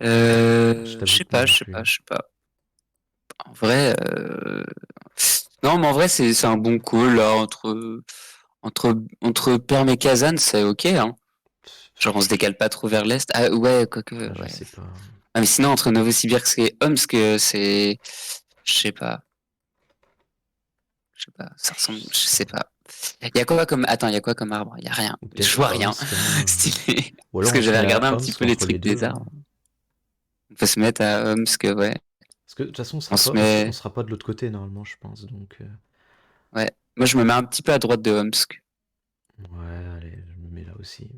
Ouais. Je Je t'avoue sais que moi pas, non je sais pas, plus. je sais pas. En vrai, non, mais en vrai, c'est un bon call, là, entre Perm et Kazan, c'est ok, hein. Genre, on se décale pas trop vers l'est. Ah, ouais, quoique, Ah, je ouais. sais pas. Ah, mais sinon, entre Novosibirsk et Omsk, c'est, je sais pas, ça ressemble, Je je sais sais pas. pas. Attends, il y a quoi comme arbre? Il y a rien. Ou Je peut-être vois rien. Omsk, hein. Stylé. Ou Parce alors que on se j'avais met à regardé un petit Omsk peu les entre les trucs deux, des hein. arbres. On peut se mettre à Omsk, ouais. Parce que de toute façon, On se on met, sera pas de l'autre côté normalement, je pense. Donc, ouais. Moi, je me mets un petit peu à droite de Omsk, ouais, allez, je me mets là aussi.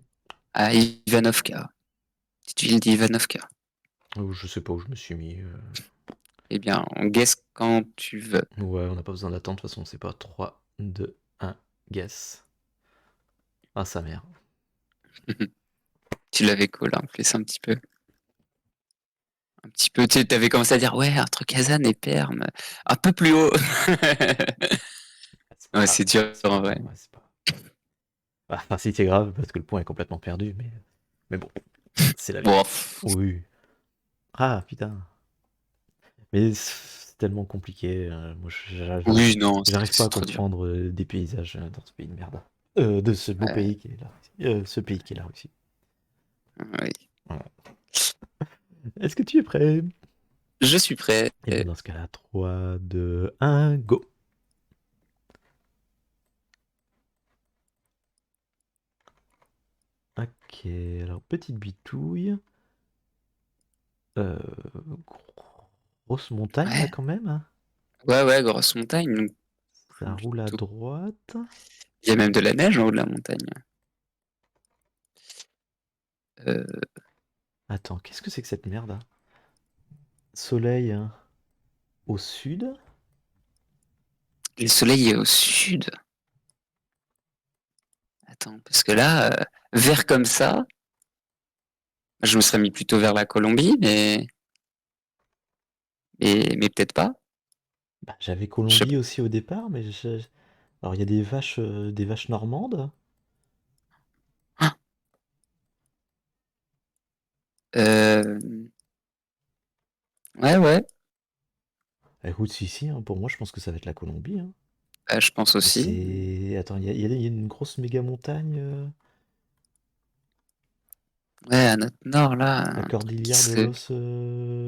à Ivanovka. Petite ville d'Ivanovka. Ou je sais pas où je me suis mis. Eh bien, on guesse quand tu veux. Ouais, on n'a pas besoin d'attendre, de toute façon, c'est pas 3, 2, 1, guess. Ah, sa mère. Tu l'avais cool, en plus, un petit peu. Un petit peu, tu avais commencé à dire, ouais, entre Kazan et Perm, un peu plus haut. C'est pas Ouais, grave. c'est dur, C'est pas en grave, vrai. ouais, c'est pas. Ah, enfin, si c'est grave, parce que le point est complètement perdu, mais bon, c'est la vie. Bon, Oui. Ah, putain. Mais c'est tellement compliqué. Moi, oui, non, j'arrive pas à c'est trop dur. comprendre des paysages dans ce pays de merde. De ce beau Ouais, pays qui est la Russie. Ce pays qui est la Russie. oui. Voilà. Est-ce que tu es prêt? Je suis prêt. Et bien dans ce cas-là, 3, 2, 1, go. Ok, alors petite bitouille. Euh, Grosse montagne là Ouais, quand même, hein. ouais, ouais, grosse montagne. Donc Ça roule à plutôt- droite. Il y a même de la neige en haut de la montagne. Euh, Attends, qu'est-ce que c'est que cette merde là? Soleil hein, au sud. le soleil est au sud. Attends, parce que là, vert comme ça, je me serais mis plutôt vers la Colombie, mais peut-être pas. Bah, j'avais Je sais pas. Colombie aussi au départ, mais alors il y a des vaches normandes. Ah, euh, ouais, ouais, Écoute, si, hein, pour moi, je pense que ça va être la Colombie, hein. je pense Mais aussi. c'est. Attends, il y a une grosse méga montagne, Ouais, à notre nord, là, la un truc qui cordillère de se... Los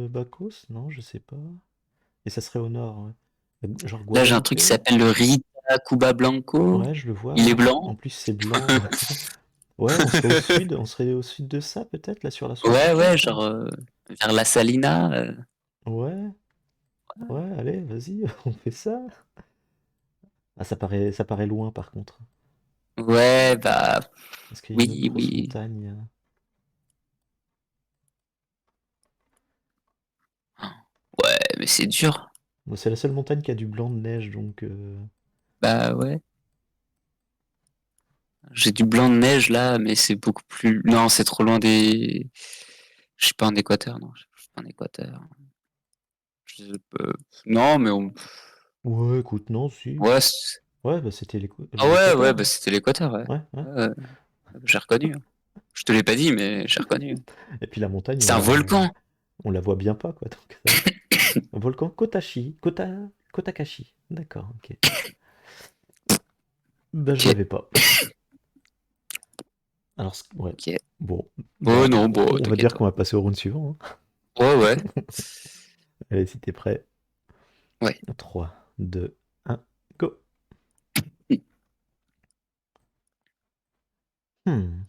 Bacos? Non, je sais pas. Et ça serait au nord, ouais. Genre Là, j'ai un truc Guadalupe? qui s'appelle le Rita Cuba Blanco. Ouais, je le vois, Il est ouais. blanc. En plus, c'est blanc. Ouais, on serait au sud de ça, peut-être, là, sur la Ouais, ouais, 64. genre vers la Salina. Ouais, ouais, allez, vas-y, on fait ça. Ah, ça paraît loin, par contre. Ouais, bah Est-ce qu'il y a une autre oui, grosse oui. montagne? Ouais, mais c'est dur. Bon, c'est la seule montagne qui a du blanc de neige, donc. Bah ouais. J'ai du blanc de neige là, mais c'est beaucoup plus. Non, c'est trop loin des. Je suis pas en Équateur, non. Je suis pas en Équateur. Non, mais Ouais, écoute, non, si. ouais. Ouais, bah c'était Ah ouais, ouais, l'Équateur, bah hein. c'était l'Équateur, ouais. Ouais, ouais. Ouais, j'ai reconnu, hein. Je te l'ai pas dit, mais j'ai reconnu. Et puis la montagne, C'est un volcan. on la voit bien pas, quoi. Donc, ça va. Volcan Kotakashi. D'accord, ok. Bah, je Ok, l'avais pas. Alors, ouais. ok. Bon, Oh bah, non, bon, on va dire t'inquiète. qu'on va passer au round suivant, hein. Ouais, ouais. Allez, si t'es prêt. Ouais. 3, 2, 1, go. Hmm.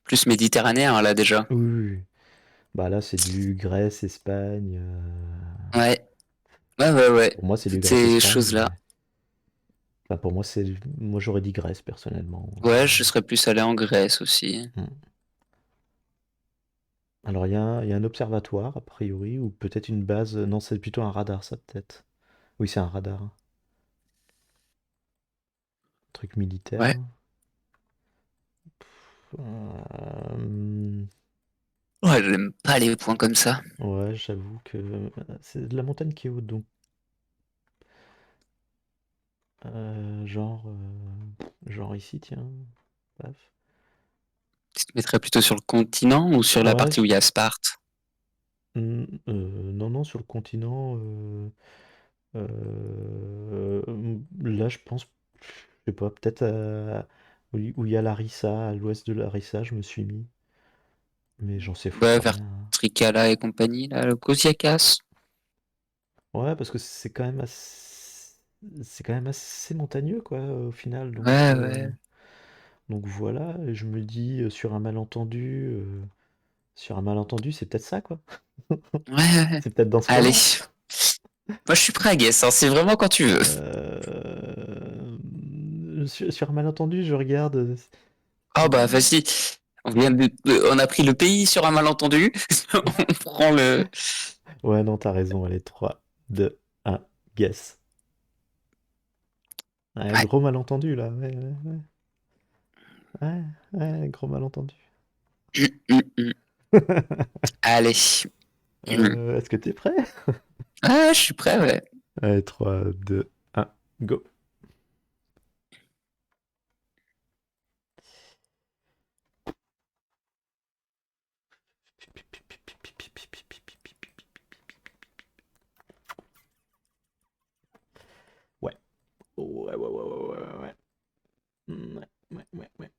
Plus méditerranéen, là, déjà. Oui, oui, oui. Bah là, c'est du Grèce, Espagne. Ouais. Ouais, ouais, ouais. Pour moi, c'est du Toutes Grèce, ces Espagne, choses-là. mais enfin, pour moi, moi, j'aurais dit Grèce personnellement. Ouais, je serais plus allé en Grèce aussi. Hmm. Alors, il y a un observatoire, a priori, ou peut-être une base. Non, c'est plutôt un radar, ça, peut-être. Oui, c'est un radar. Truc militaire. Ouais. Euh, Ouais, j'aime pas les points comme ça. Ouais, j'avoue que c'est de la montagne qui est haute, donc genre ici, tiens. Paf. Tu te mettrais plutôt sur le continent ou sur la Ouais, partie où il y a Sparte? non, non, sur le continent. Là, je pense, je sais pas, peut-être où il y a Larissa, à l'ouest de Larissa, je me suis mis. Mais j'en sais Ouais, foutre vers rien, hein. Trikala et compagnie, là, le Kosiakas. Ouais, parce que c'est quand même assez montagneux, quoi, au final. Ouais, ouais. Donc voilà, et je me dis, sur un malentendu, c'est peut-être ça, quoi. Ouais, ouais. C'est peut-être dans ce Allez. coin-là. Moi, je suis prêt à guess, hein. C'est vraiment quand tu veux. Sur un malentendu, je regarde. Ah bah vas-y. On a pris le pays sur un malentendu. On prend le. Ouais, non, t'as raison. Allez, 3, 2, 1, guess. Ouais, Ouais. gros malentendu, là. Ouais, ouais, ouais. Ouais, ouais, gros malentendu. Allez. Est-ce que t'es prêt? Ah, je suis prêt, ouais. Allez, 3, 2, 1, go. Ouais. Ouais, ouais, ouais, ouais, ouais, ouais. Ouais, ouais, ouais, ouais.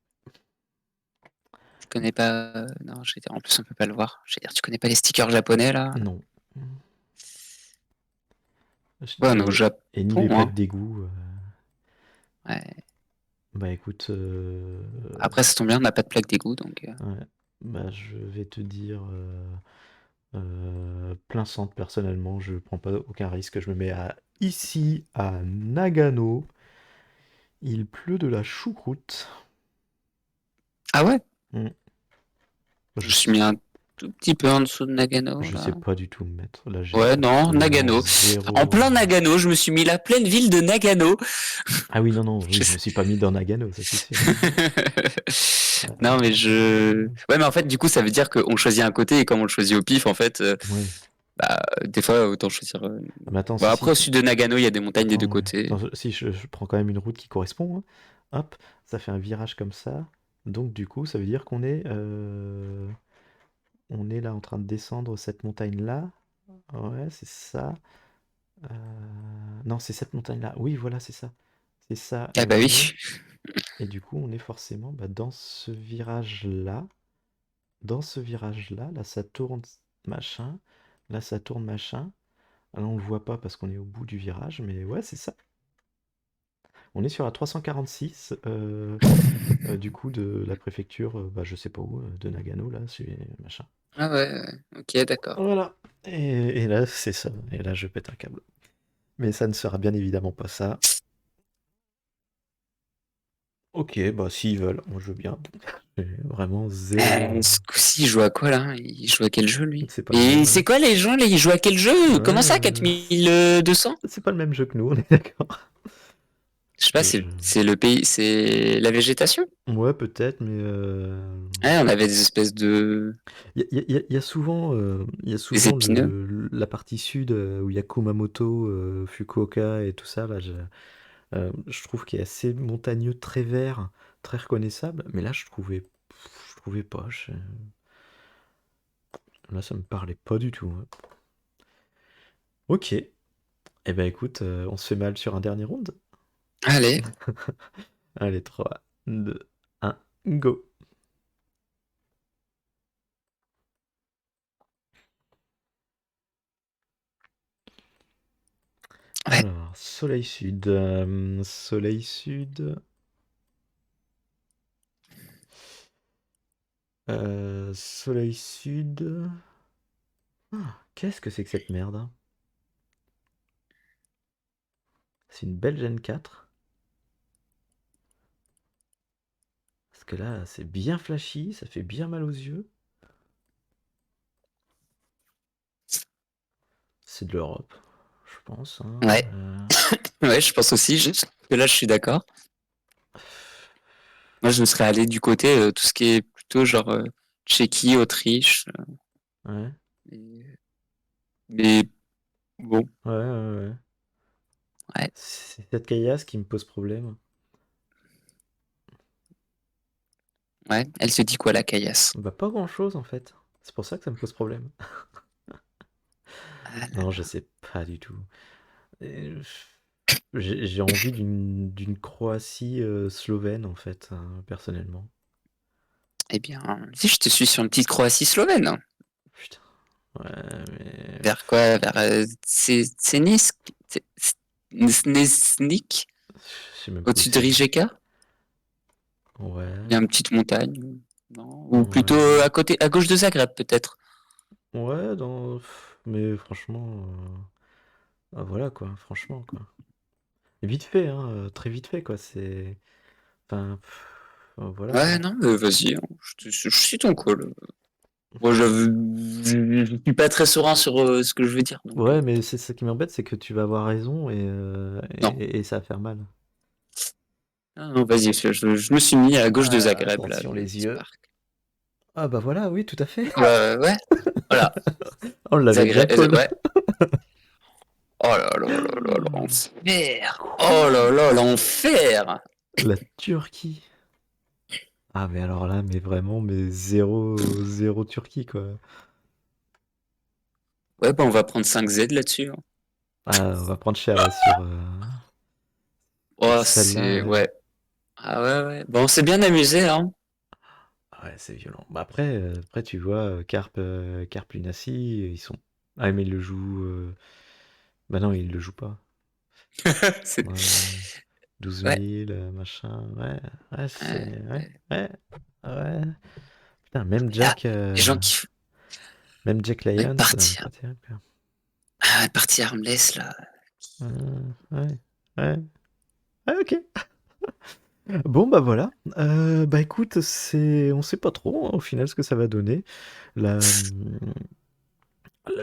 Je connais pas. Non, je vais dire, en plus, on peut pas le voir. Je vais dire, tu connais pas les stickers japonais, là? Non. Ouais, on est au Et ni Japon, les hein. plaques d'égout. Ouais. Bah écoute, Après, ça tombe bien, on n'a pas de plaque d'égout, donc. ouais. Bah je vais te dire plein centre personnellement, je prends pas aucun risque, je me mets ici à Nagano. Il pleut de la choucroute. Ah ouais? Hmm. Je Je suis sais, mis un tout petit peu en dessous de Nagano, je là. sais pas du tout me mettre. Là, j'ai Ouais, non, absolument Nagano. En zéro. plein Nagano, je me suis mis la pleine ville de Nagano. Ah oui, non, non, oui, Je je me sais- suis pas mis dans Nagano, ça c'est sûr. Non, mais je. Euh, Ouais, mais en fait, du coup, ça veut dire qu'on choisit un côté et comme on le choisit au pif, en fait, Ouais. bah, des fois, autant choisir. Mais attends, Bon, si, après, si. au sud de Nagano, il y a des montagnes des deux Attends, ouais. côtés. Attends, si je prends quand même une route qui correspond, hein. Hop, ça fait un virage comme ça. Donc du coup, ça veut dire on est là en train de descendre cette montagne-là. Ouais, c'est ça. Non, c'est cette montagne-là. Oui, voilà, c'est ça. C'est ça. Ah bah oui. Et du coup, on est forcément bah, dans ce virage-là. Dans ce virage-là, là, ça tourne machin. Là, ça tourne machin. Alors, on le voit pas parce qu'on est au bout du virage, mais ouais, c'est ça. On est sur la 346, du coup, de la préfecture, bah, je sais pas où, de Nagano, là, c'est machin. Ah ouais, ouais. Ok, d'accord. Voilà. Et là, c'est ça. Et là, je pète un câble. Mais ça ne sera bien évidemment pas ça. Ok, bah s'ils veulent, moi je veux bien. J'ai vraiment zéro. Ce coup-ci, il joue à quoi là? Il joue à quel jeu lui? C'est pas le Et même. c'est quoi les gens là? Ils jouent à quel jeu? Ouais, Comment ça, 4200? c'est pas le même jeu que nous, on est d'accord. Je sais pas, Je... c'est le pays, c'est la végétation. Ouais, peut-être, mais Ouais, on avait des espèces de il y a souvent, des épineux. la partie sud où il y a Kumamoto, Fukuoka et tout ça. Là, je trouve qu'il est assez montagneux, très vert, très reconnaissable. Mais là, je trouvais pas. Là, ça me parlait pas du tout, hein. Ok. Eh ben écoute, on se fait mal sur un dernier round. Allez, Allez, 3, 2, 1, go. ouais, Alors, Soleil Sud. Soleil Sud. Soleil Sud. Ah, qu'est-ce que c'est que cette merde, hein? C'est une belle Gen 4. Parce que là, c'est bien flashy, ça fait bien mal aux yeux. C'est de l'Europe, je pense, hein. ouais, ouais, je pense aussi. Que là, je suis d'accord. Moi, je me serais allé du côté tout ce qui est plutôt genre Tchéquie, Autriche. Ouais, Mais bon, ouais, ouais, ouais. ouais, C'est cette caillasse qui me pose problème. ouais. Elle se dit quoi la caillasse? Bah, pas grand-chose en fait. C'est pour ça que ça me pose problème. Ah là Non, je là. sais pas du tout. Et j'ai envie d'une Croatie slovène en fait, personnellement. Eh bien, si je te suis sur une petite Croatie slovène, hein. Putain. Ouais, mais. Vers quoi? Vers Cenisk? Snesnik? Je sais même plus où Au-dessus de c'est. Rijeka? Il y Ouais, a une petite montagne. Non? Ou plutôt ouais. à côté, à gauche de Zagreb, peut-être. Ouais, mais franchement. Voilà quoi, franchement quoi. Et vite fait, hein, très vite fait quoi. C'est. Enfin, voilà Ouais, quoi. non, mais vas-y, hein. Je suis ton call. Moi, je suis pas très serein sur ce que je veux dire, donc Ouais, mais c'est ça qui m'embête, c'est que tu vas avoir raison et, non. ça va faire mal. Non, non, vas-y, je me suis mis à gauche de Zagreb, là, Attention le les petit yeux. parc. Ah bah voilà, oui, tout à fait. Ouais, voilà. On l'avait bien Zagreb, call. ouais. Oh là là là là, l'enfer! Oh là là, l'enfer! La Turquie. Ah mais alors là, mais vraiment, mais zéro Turquie quoi. Ouais, bah on va prendre 5Z là-dessus, hein. Ah, on va prendre cher là sur Oh, celle-là, c'est... ouais. Ouais. Ah ouais, ouais. Bon, on s'est bien amusé, hein. Ah ouais, c'est violent. Bah après tu vois, Carpe Lunacy, ils sont. Ah mais ils le jouent. Bah non, ils le jouent pas. C'est- Ouais, 12 Ouais. 000, machin. Ouais, ouais, Ouais. c'est. Ouais, ouais, ouais. Putain, même Là, Jack, les gens qui... même Jack Ouais, Lyons, partir. pas terrible, quoi. Ah, partie armless, là. Ouais, ouais. Ouais, ok. Bon, bah voilà. Bah écoute, on sait pas trop, hein, au final ce que ça va donner.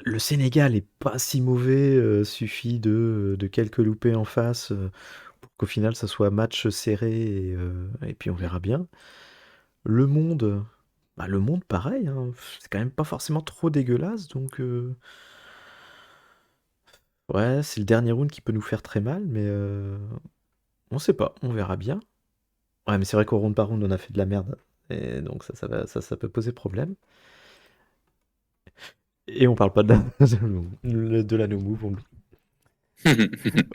Le Sénégal est pas si mauvais, suffit de quelques loupés en face pour qu'au final ça soit match serré et puis on verra bien. Le monde, bah le monde pareil, hein, c'est quand même pas forcément trop dégueulasse donc ouais, c'est le dernier round qui peut nous faire très mal, mais on sait pas, on verra bien. Ouais, mais c'est vrai qu'au round par round on a fait de la merde et donc ça peut poser problème. Et on parle pas de la no move, on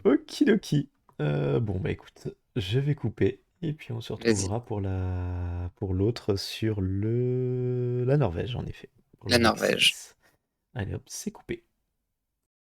Okidoki. Bon, bah écoute, je vais couper. Et puis on se Vas-y. retrouvera pour l'autre sur la Norvège, en effet. Pour La le mec Norvège. 6. Allez hop, c'est coupé.